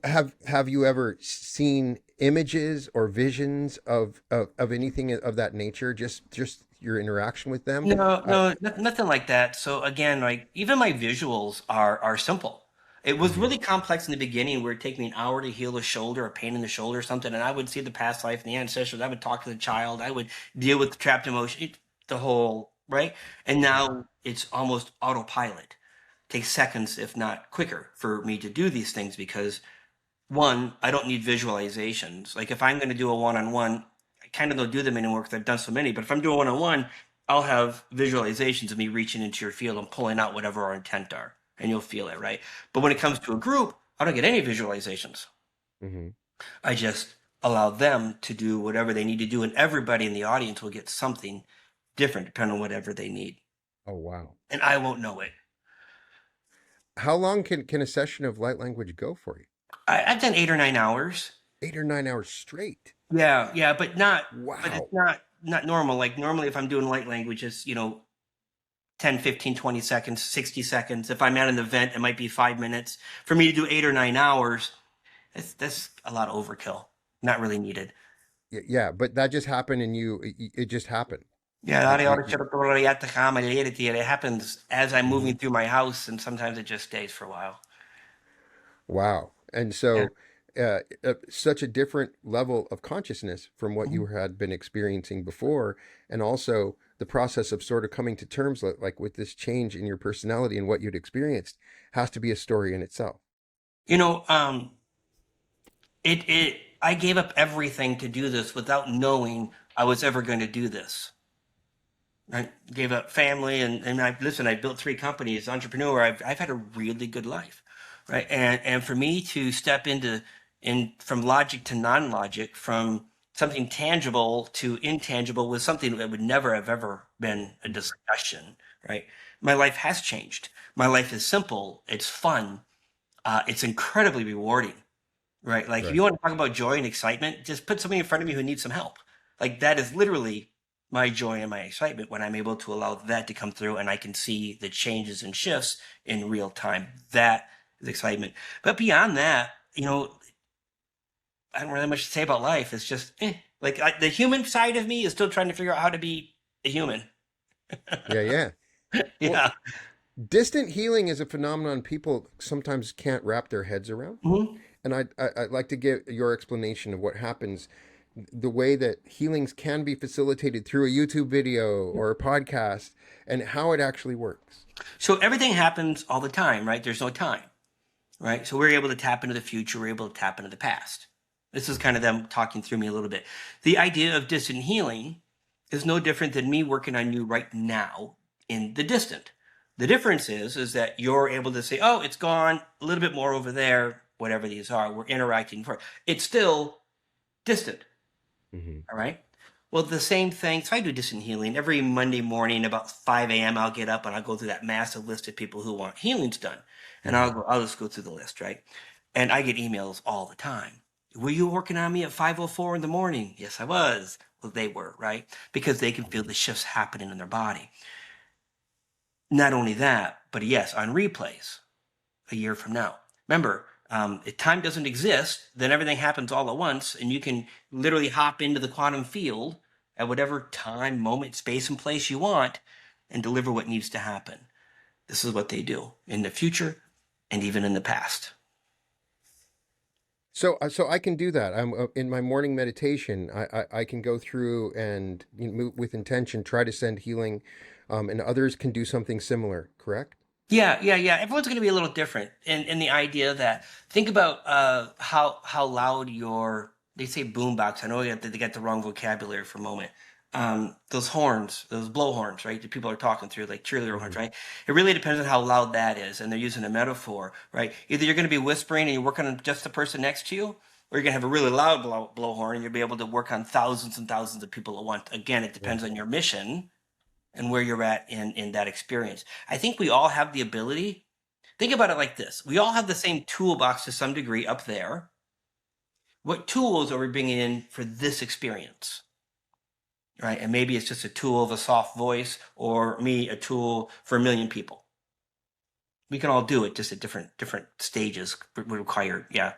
Have you ever seen images or visions of anything of that nature? Just your interaction with them.
No,
I,
no, nothing like that. So again, like even my visuals are simple. It was
mhm.
really complex in the beginning where it took me an hour to heal a shoulder, a pain in the shoulder or something, and I would see the past life and the ancestors. I would talk to the child. I would deal with the trapped emotion, the whole, right? And now it's almost autopilot. Takes seconds, if not quicker, for me to do these things because one, I don't need visualizations. Like if I'm going to do a one-on-one, I kind of don't do them anymore because I've done so many. But if I'm doing one-on-one, I'll have visualizations of me reaching into your field and pulling out whatever our intent are, and you'll feel it, right? But when it comes to a group, I don't get any visualizations.
Hmm.
I just allow them to do whatever they need to do, and everybody in the audience will get something different depending on whatever they need,
Oh wow.
and I won't know it.
How long can a session of light language go for you?
I've done 8 or 9 hours.
8 or 9 hours straight.
Yeah, yeah, but it's
Wow.
not normal. Like normally if I'm doing light language, it's, 10, 15, 20 seconds, 60 seconds. If I'm at an event, it might be 5 minutes. For me to do 8 or 9 hours, that's a lot of overkill. Not really needed.
Yeah, but that just happened, and it just happened.
Yeah,
Like
it happens as I'm
mhm.
moving through my house, and sometimes it just stays for a while.
Wow. And
Yeah.
so, such a different level of consciousness from what
Mhm.
you had been experiencing before, and also the process of sort of coming to terms like with this change in your personality and what you'd experienced has to be a story in itself.
You know, I gave up everything to do this without knowing I was ever going to do this. I gave up family and I built 3 companies, entrepreneur. I've had a really good life, right? And for me to step in from logic to non-logic, from something tangible to intangible was something that would never have ever been a discussion, right? My life has changed. My life is simple. It's fun. It's incredibly rewarding, right? Like if
Right.
you want to talk about joy and excitement, just put somebody in front of me who needs some help. Like that is literally my joy and my excitement when I'm able to allow that to come through and I can see the changes and shifts in real time. That is excitement. But beyond that, I don't really have much to say about life. It's just like the human side of me is still trying to figure out how to be a human.
Yeah, yeah. Well,
Yeah.
distant healing is a phenomenon people sometimes can't wrap their heads around.
Mhm.
And I'd like to get your explanation of what happens, the way that healings can be facilitated through a YouTube video or a podcast, and how it actually works.
So everything happens all the time, right? There's no time, right? So we're able to tap into the future, we're able to tap into the past. This is kind of them talking through me a little bit. The idea of distant healing is no different than me working on you right now in the distant. The difference is that you're able to say, "Oh, it's gone a little bit more over there, whatever these are. We're interacting for it. It's still distant."
Hmm.
All right. Well, the same thing. So I do distant healing every Monday morning about 5 a.m. I'll get up and I'll go through that massive list of people who want healings done, and
Hmm.
I'll just go through the list, right? And I get emails all the time. Were you working on me at 5:04 in the morning? Yes, I was. Well, they were, right? Because they can feel the shifts happening in their body. Not only that, but yes, on replays a year from now. Remember, if time doesn't exist, then everything happens all at once, and you can literally hop into the quantum field at whatever time, moment, space, and place you want and deliver what needs to happen. This is what they do in the future and even in the past.
So I can do that. I'm in my morning meditation. I can go through and move with intention, try to send healing, and others can do something similar. Correct?
Yeah, yeah, yeah. Everyone's going to be a little different in the idea that think about how loud your they say boombox. I know they got the wrong vocabulary for a moment. those horns, those blow horns, right? That people are talking through, like cheerleader horns,
Hmm.
right? It really depends on how loud that is, and they're using a metaphor, right? Either you're going to be whispering and you're working on just the person next to you, or you're going to have a really loud blow horn and you'll be able to work on thousands and thousands of people at once. Again, it
Right.
depends on your mission and where you're at in that experience. I think we all have the ability. Think about it like this: we all have the same toolbox to some degree up there. What tools are we bringing in for this experience? Right? And maybe it's just a tool of a soft voice, or me, a tool for a million people. We can all do it, just at different stages required. Yeah.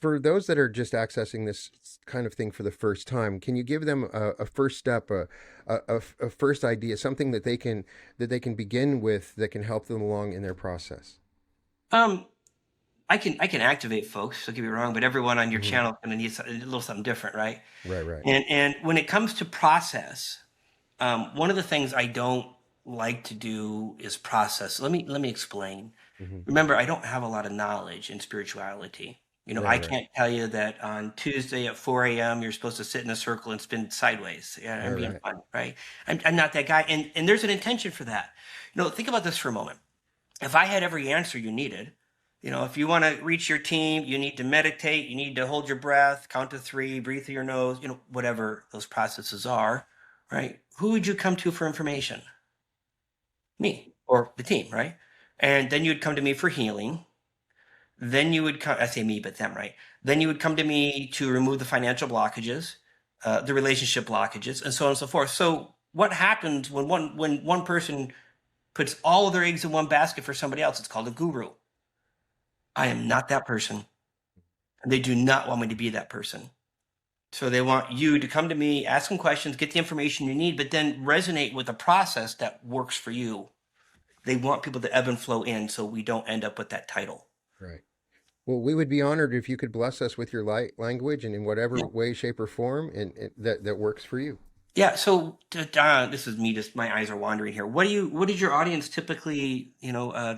For those that are just accessing this kind of thing for the first time, can you give them a first step, a first idea, something that they can begin with that can help them along in their process?
Um, I can activate folks. Don't get me wrong, but everyone on your
Hmm.
channel is going to need a little something different, right?
Right, right.
And when it comes to process, one of the things I don't like to do is process. Let me explain.
Hmm.
Remember, I don't have a lot of knowledge in spirituality.
Right,
I
right,
can't tell you that on Tuesday at 4 a.m. you're supposed to sit in a circle and spin sideways. Yeah,
right,
I'm being
right.
fun, right? I'm not that guy, and there's an intention for that. Think about this for a moment. If I had every answer you needed, if you want to reach your team, you need to meditate, you need to hold your breath, count to three, breathe through your nose, whatever those processes are, right? Who would you come to for information? Me or the team, right? And then you'd come to me for healing. Then you would come, I say me, but them, right? Then you would come to me to remove the financial blockages, the relationship blockages, and so on and so forth. So what happens when one person puts all of their eggs in one basket for somebody else? It's called a guru. I am not that person. And they do not want me to be that person. So they want you to come to me, ask them questions, get the information you need, but then resonate with a process that works for you. They want people to ebb and flow in so we don't end up with that title.
Right. Well, we would be honored if you could bless us with your light language and in whatever
Yeah.
way, shape, or form, and that works for you.
Yeah, so this is me. Just my eyes are wandering here. What does your audience typically,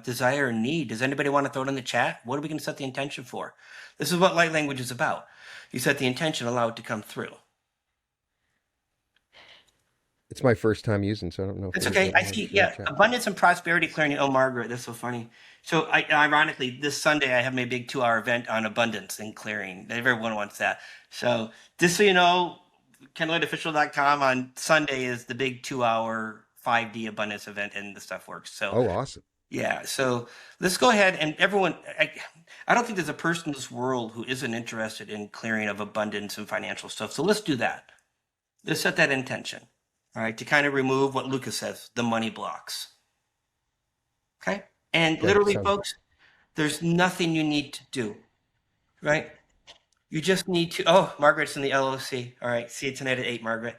desire and need? Does anybody want to throw it in the chat? What are we going to set the intention for? This is what light language is about. You set the intention, allow it to come through.
It's my first time using, so I don't know if
That's
there's
okay. I
anyone
see.
in the
Yeah,
chat.
abundance and prosperity clearing. Oh, Margaret, that's so funny. So, ironically, this Sunday I have my big 2-hour event on abundance and clearing. Everyone wants that. So, just so you know, KenLloydOfficial.com on Sunday is the big 2-hour 5D abundance event, and the stuff works. So,
Oh, awesome.
yeah. So let's go ahead and everyone. I don't think there's a person in this world who isn't interested in clearing of abundance and financial stuff. So let's do that. Let's set that intention. All right, to kind of remove what Lucas says, the money blocks. Okay? And
Okay,
literally,
sounds good.
folks, there's nothing you need to do, right? You just need to. Oh, Margaret's in the LOC. All right, see you tonight at 8, Margaret.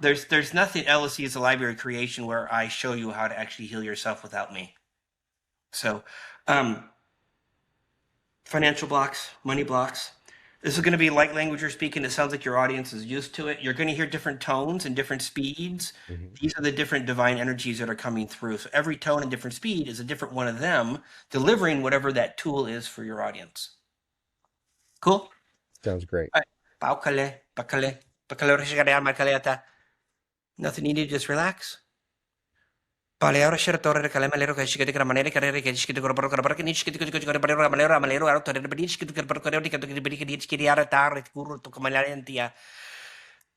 There's nothing. LOC is a library of creation where I show you how to actually heal yourself without me. So, um, financial blocks, money blocks. This is going to be light language you're speaking. It sounds like your audience is used to it. You're going to hear different tones and different speeds.
Hmm.
These are the different divine energies that are coming through. So every tone and different speed is a different one of them delivering whatever that tool is for your audience. Cool?
Sounds great.
All right. Paukale, pakale, pakale, rishikadea, makaleata. Nothing you need, just relax. Palearo sharatore de calamalero que chica de gramanera carrera que chica de corporo corporo que niche que de barrio malero amalero auto de bridge que de corporo que de bridge que de ara tar curro to camalarentia.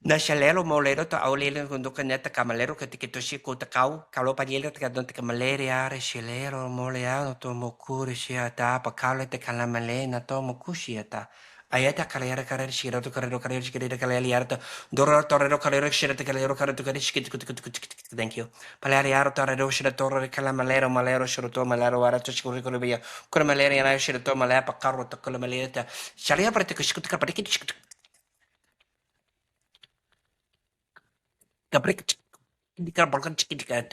Na chalelo molero to aulele con do caneta camalero que to chico to cau calo padielo que don te camalere are chalero moleano to mocure siata pa calo te calamalena to mocusiata. Ayata calera carrera shira to carrero carrera chica de caleriarta doro torero carrera shira te calero carrera to carrera chica. Thank you. Palariaro torero shira torre calamalero malero shiro to malero ara to chico ricordia. Con malere ana shira to malapa carro to calamaleta. Shalia per te che chico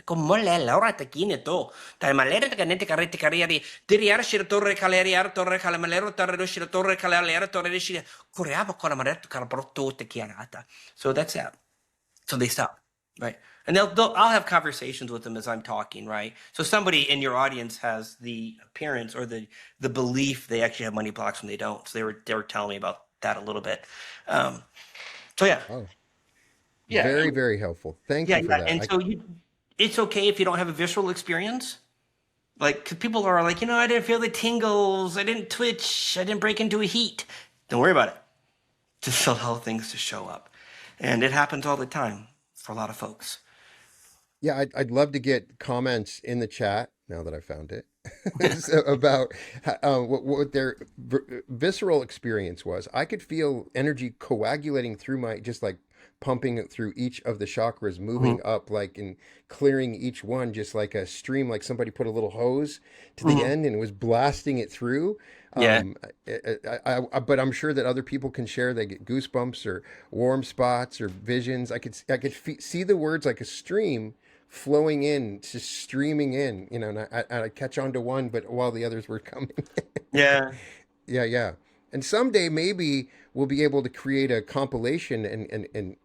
come le laura te kine to ta malere te canete carrete carrieri diriar shir torre caleriar torre calamalero torre shir torre caleriar torre shir coreaba con la maretto carporto te chiarata. So that's it. So they stop, right? And I'll have conversations with them as I'm talking, right? So somebody in your audience has the appearance or the belief they actually have money blocks when they don't. So they were telling me about that a little bit. So yeah,
Oh.
Yeah,
Very, very helpful. Thank
yeah,
you for
yeah.
that.
And so it's okay if you don't have a visceral experience. Like, 'cause people are like, I didn't feel the tingles, I didn't twitch, I didn't break into a heat. Don't worry about it. Just allow things to show up. And it happens all the time for a lot of folks.
Yeah, I'd love to get comments in the chat now that I found it so about what their visceral experience was. I could feel energy coagulating through my, just like pumping it through each of the chakras,
Hmm.
moving up, like, and clearing each one, just like a stream, like somebody put a little hose to the
Hmm.
end and was blasting it through.
Yeah.
But I'm sure that other people can share. They get goosebumps or warm spots or visions. I could see the words like a stream flowing in, just streaming in, and I catch on to one, but while the others were coming.
Yeah.
Yeah, yeah. And someday maybe we'll be able to create a compilation and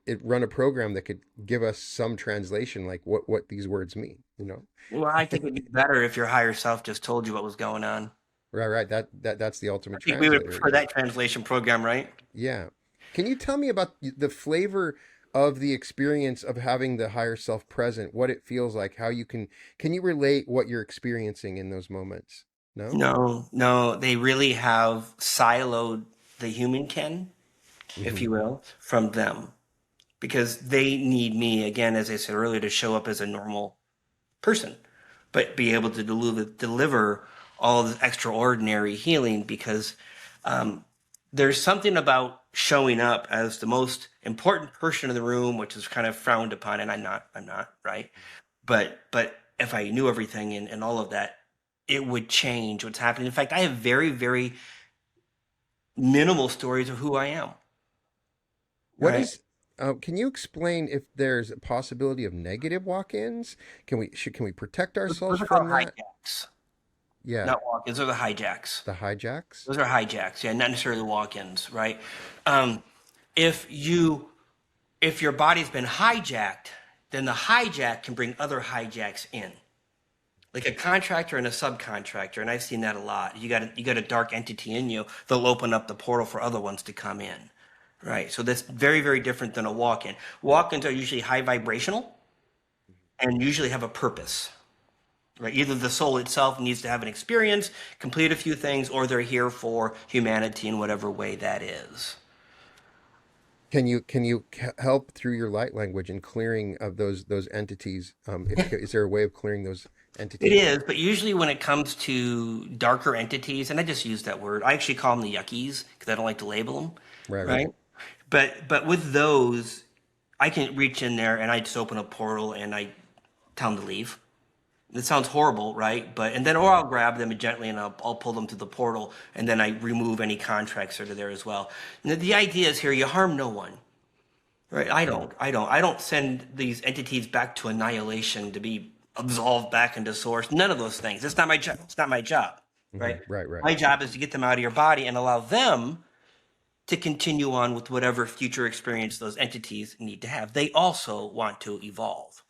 it run a program that could give us some translation, like what these words mean.
Well, I think it'd be better if your higher self just told you what was going on.
Right, right. That's the
I
ultimate
think we would
translator.
prefer that translation program, right?
Yeah. Can you tell me about the flavor of the experience of having the higher self present, what it feels like, how can you relate what you're experiencing in those moments? No?
No, no, they really have siloed the human Ken, if
Hmm.
you will, from them because they need me, again, as I said earlier, to show up as a normal person, but be able to deliver all this extraordinary healing because um, there's something about showing up as the most important person in the room, which is kind of frowned upon, and I'm not, right? But if I knew everything and all of that, it would change what's happening. In fact, I have very, very minimal stories of who I am,
What
right?
is can you explain if there's a possibility of negative walk-ins? Can we protect ourselves
Those are called
from that?
hijacks,
Yeah,
not walk-ins. Those are hijacks.
the hijacks.
Those are hijacks, yeah, not necessarily walk-ins, right? Um, if you if your body's been hijacked, then the hijack can bring other hijacks in, like a contractor and a subcontractor, and I've seen that a lot. You got a dark entity in you, they'll open up the portal for other ones to come in, right? So that's very, very different than a walk-in. Walk-ins are usually high vibrational and usually have a purpose. Right? Either the soul itself needs to have an experience, complete a few things, or they're here for humanity in whatever way that is.
Can you help through your light language in clearing of those entities? Is there a way of clearing those
It
entities?
is, but usually when it comes to darker entities, and I just use that word, I actually call them the yuckies because I don't like to label them,
Right, right.
right? But with those, I can reach in there and I just open a portal and I tell them to leave. It sounds horrible, right? Or I'll grab them gently and I'll pull them to the portal and then I remove any contracts that are there as well. And the idea is here, you harm no one, right? I don't send these entities back to annihilation to be absolved back into source. None of those things. It's not my job. It's not my job, right?
Right, right.
My job is to get them out of your body and allow them to continue on with whatever future experience those entities need to have. They also want to evolve.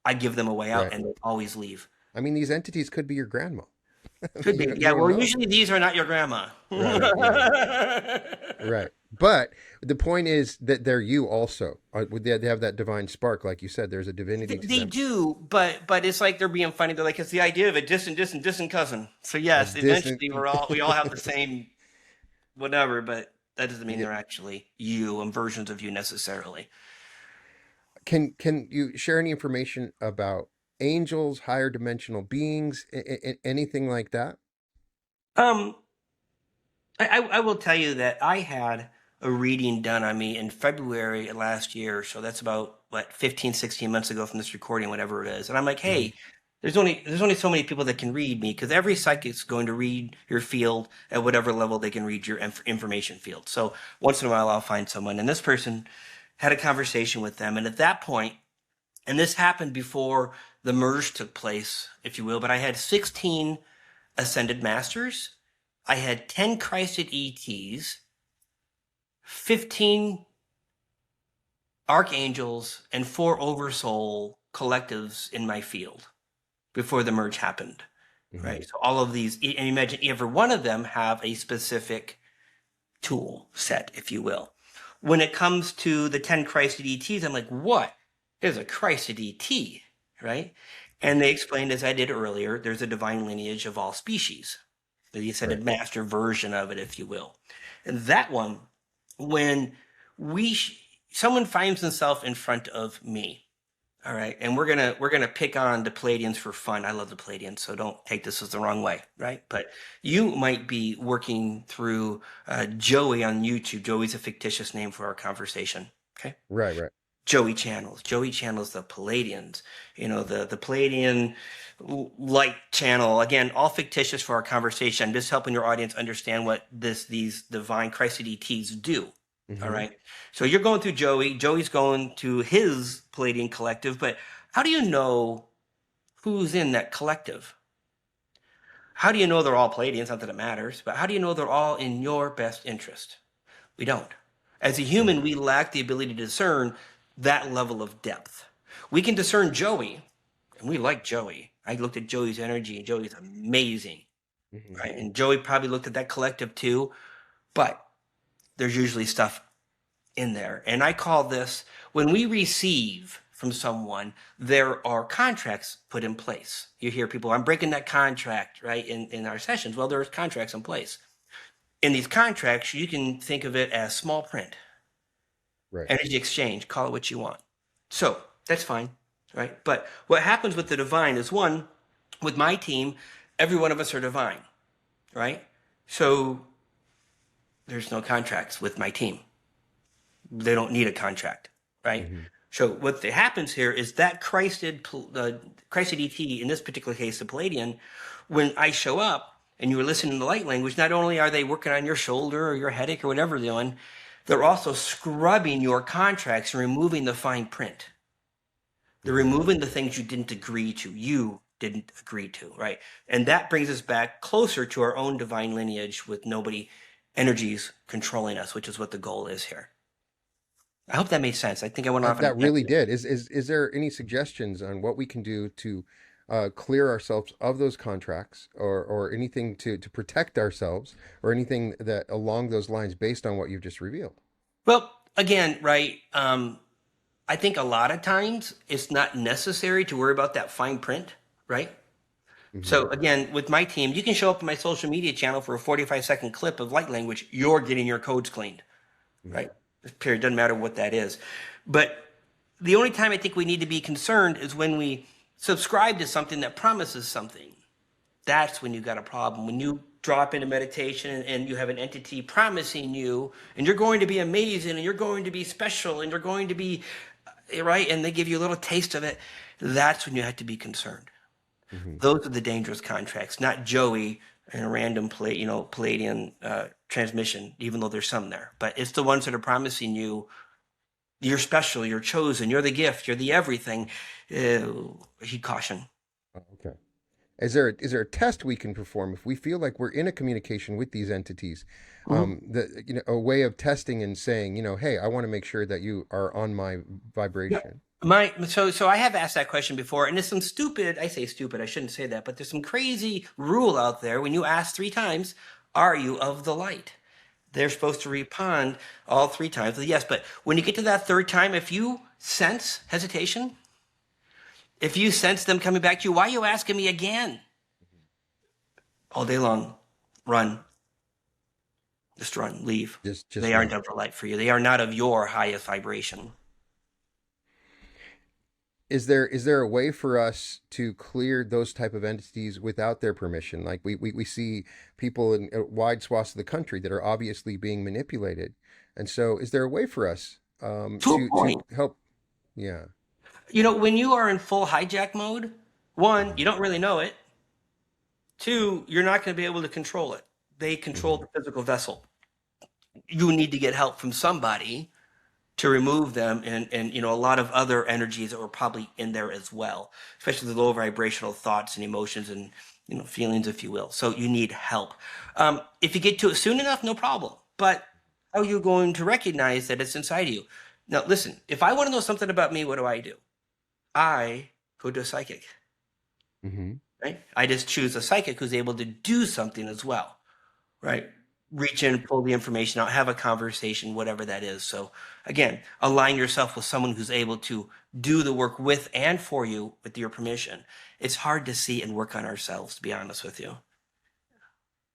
I give them a way out
Right.
and they always leave.
I mean, these entities could be your grandma.
Could
you
be.
don't, you
Yeah,
don't
well,
know.
usually these are not your grandma.
Right, right. Yeah, yeah. Right. But the point is that they're you also. They have that divine spark, like you said. There's a
They,
divinity to
they
them.
do, but it's like they're being funny. They're like, it's the idea of a distant cousin. So
A
yes,
distant.
eventually we all have the same whatever, but that doesn't mean
Yeah.
they're actually you and versions of you necessarily.
Can you share any information about angels, higher dimensional beings, anything like that?
Um, I will tell you that I had a reading done on me in February last year. So that's about what 15, 16 months ago from this recording, whatever it is. And I'm like,
Hmm.
hey, there's only so many people that can read me because every psychic's going to read your field at whatever level they can read your information field. So once in a while I'll find someone, and this person had a conversation with them, and at that point, and this happened before the merge took place, if you will, but I had 16 ascended masters. I had 10 Christed ETs, 15 archangels, and 4 oversoul collectives in my field before the merge happened.
Hmm.
Right. So all of these, and imagine every one of them have a specific tool set, if you will. When it comes to the 10 Christed ETs, I'm like, what is a Christed ET, right? And they explained, as I did earlier, there's a divine lineage of all species. He said a
Right.
master version of it, if you will. And that one, when someone finds themselves in front of me, all right, and we're gonna pick on the Palladians for fun. I love the Palladians, so don't take this as the wrong way, right? But you might be working through Joey on YouTube. Joey's a fictitious name for our conversation. Okay,
Right. Right.
Joey channels. Joey channels the Palladians. The Palladian light channel. Again, all fictitious for our conversation. I'm just helping your audience understand what these divine Christed ETs do. All right. So you're going through Joey. Joey's going to his Palladian collective, but how do you know who's in that collective? How do you know they're all Palladians? Not that it matters, but how do you know they're all in your best interest? We don't. As a human, we lack the ability to discern that level of depth. We can discern Joey, and we like Joey. I looked at Joey's energy, and Joey's amazing, right? And Joey probably looked at that collective too, but there's usually stuff in there. And I call this, when we receive from someone, there are contracts put in place. You hear people, I'm breaking that contract, right, in our sessions. Well, there's contracts in place. In these contracts, you can think of it as small print,
Right.
energy exchange, call it what you want. So that's fine, right? But what happens with the divine is, one, with my team, every one of us are divine, right? So there's no contracts with my team. They don't need a contract, right? So what happens here is that Christed ET, in this particular case, the Palladian, when I show up and you're listening to light language, not only are they working on your shoulder or your headache or whatever they're doing, they're also scrubbing your contracts and removing the fine print. They're removing the things you didn't agree to, right? And that brings us back closer to our own divine lineage with nobody energies controlling us, which is what the goal is here. I hope that made sense. I think I went off on a
That really
tangent.
did. Is there any suggestions on what we can do to clear ourselves of those contracts, or anything to protect ourselves, or anything that along those lines based on what you've just revealed?
Well, again, right. I think a lot of times it's not necessary to worry about that fine print, right? So again, with my team, you can show up on my social media channel for a 45-second clip of light language. You're getting your codes cleaned, right? Period. Doesn't matter what that is. But the only time I think we need to be concerned is when we subscribe to something that promises something. That's when you got a problem. When you drop into meditation and you have an entity promising you, and you're going to be amazing, and you're going to be special, and you're going to be right, and they give you a little taste of it, that's when you have to be concerned. Those are the dangerous contracts, not Joey and a random Palladian transmission, even though there's some there. But it's the ones that are promising you you're special, you're chosen, you're the gift, you're the everything. Heed caution.
Oh, okay. Is there a test we can perform if we feel like we're in a communication with these entities? A way of testing and saying, hey, I want to make sure that you are on my vibration.
So I have asked that question before, and there's some stupid, I say stupid, I shouldn't say that, but there's some crazy rule out there. When you ask 3 times, are you of the light? They're supposed to respond all 3 times with yes. But when you get to that 3rd time, if you sense hesitation, if you sense them coming back to you, why are you asking me again? All day long, run. Just run, leave.
Just
They
run.
aren't of the light for you. They are not of your highest vibration.
Is there a way for us to clear those type of entities without their permission? Like we see people in wide swaths of the country that are obviously being manipulated, and so is there a way for us
To a
to
point.
help? Yeah.
When you are in full hijack mode, 1, you don't really know it. 2, you're not going to be able to control it. They control the physical vessel. You need to get help from somebody to remove them, and a lot of other energies that were probably in there as well, especially the low vibrational thoughts and emotions and feelings, if you will. So you need help. If you get to it soon enough, no problem. But how are you going to recognize that it's inside of you? Now, listen, if I want to know something about me, what do? I go to a psychic,
Mm-hmm.
right? I just choose a psychic who's able to do something as well, right? reach in, pull the information out, have a conversation, whatever that is. So again, align yourself with someone who's able to do the work with and for you with your permission. It's hard to see and work on ourselves, to be honest with you.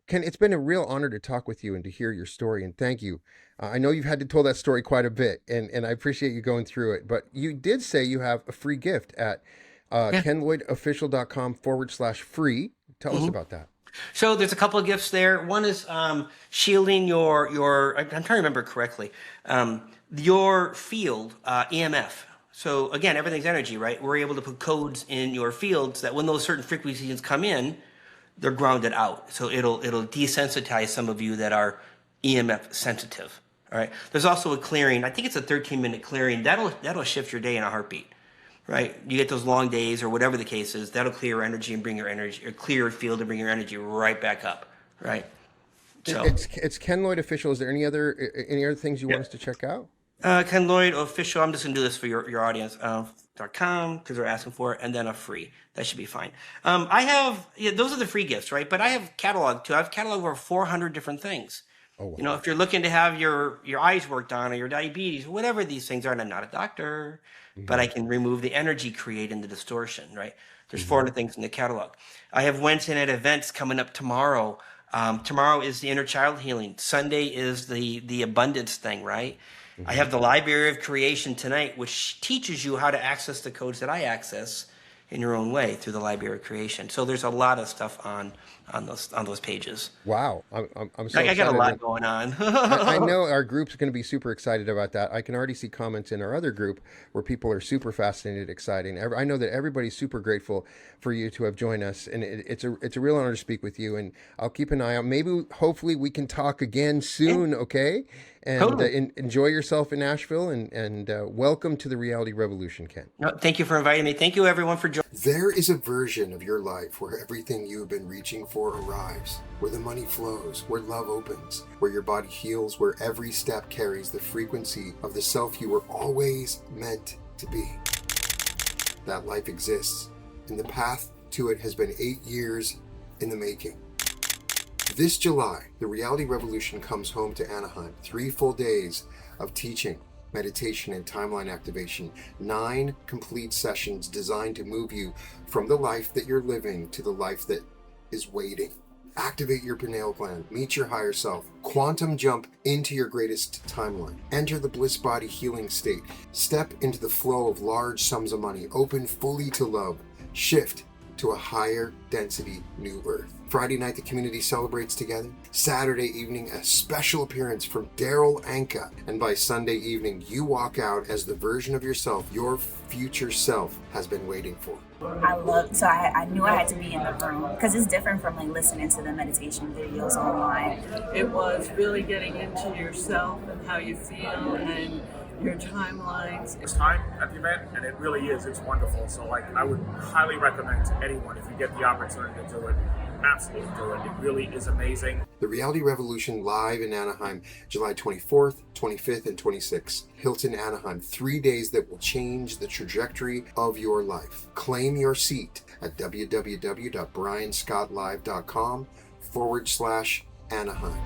Ken, it's been a real honor to talk with you and to hear your story, and thank you. I know you've had to tell that story quite a bit, and I appreciate you going through it. But you did say you have a free gift at
Yeah.
kenlloydofficial.com/free. Tell us
Mhm.
about that.
So there's a couple of gifts there. One is shielding your. I'm trying to remember correctly. Your field EMF. So again, everything's energy, right? We're able to put codes in your fields that when those certain frequencies come in, they're grounded out. So it'll desensitize some of you that are EMF sensitive. All right. There's also a clearing. I think it's a 13-minute clearing. That'll shift your day in a heartbeat. Right. You get those long days or whatever the case is. That'll clear your energy and bring your energy, or clear your field and bring your energy right back up. Right. So
It's Ken Lloyd Official. Is there any other things you want us to check out?
Ken Lloyd official. I'm just gonna do this for your audience. .com because they're asking for it, and then a free. That should be fine. I have those are the free gifts, right? But I have catalog too. I've cataloged over 400 different things.
Oh, wow.
You know, if you're looking to have your eyes worked on or your diabetes, whatever these things are, and I'm not a doctor, but I can remove the energy creating the distortion, right? There's 400 things in the catalog. I have went in at events coming up tomorrow. Tomorrow is the inner child healing. Sunday is the abundance thing, right? I have the Library of Creation tonight, which teaches you how to access the codes that I access in your own way through the Library of Creation. So there's a lot of stuff on those pages.
Wow, I'm so
I got a
excited.
lot going on.
I know our group's going to be super excited about that. I can already see comments in our other group where people are super fascinated, exciting. I know that everybody's super grateful for you to have joined us, and it's a real honor to speak with you. And I'll keep an eye out. Maybe, hopefully, we can talk again soon. Okay, and
Totally.
enjoy yourself in Nashville, and welcome to the Reality Revolution, Ken.
No, thank you for inviting me. Thank you, everyone, for joining.
There is a version of your life where everything you've been reaching for arrives, where the money flows, where love opens, where your body heals, where every step carries the frequency of the self you were always meant to be. That life exists, and the path to it has been 8 years in the making. This July, the Reality Revolution comes home to Anaheim. 3 full days of teaching, meditation, and timeline activation. 9 complete sessions designed to move you from the life that you're living to the life that is waiting. Activate your pineal gland, meet your higher self, quantum jump into your greatest timeline, enter the bliss body healing state, step into the flow of large sums of money, open fully to love, shift to a higher density new earth. Friday night, the community celebrates together. Saturday evening, a special appearance from Daryl Anka. And by Sunday evening, you walk out as the version of yourself your future self has been waiting for.
I knew I had to be in the room because it's different from like listening to the meditation videos online.
It was really getting into yourself and how you feel and your timelines.
It's time at the event, and it really is. It's wonderful. So, I would highly recommend to anyone, if you get the opportunity to do it, absolutely do it. It really is amazing.
The Reality Revolution live in Anaheim, July 24th, 25th, and 26th. Hilton, Anaheim. 3 days that will change the trajectory of your life. Claim your seat at www.brianscottlive.com/Anaheim.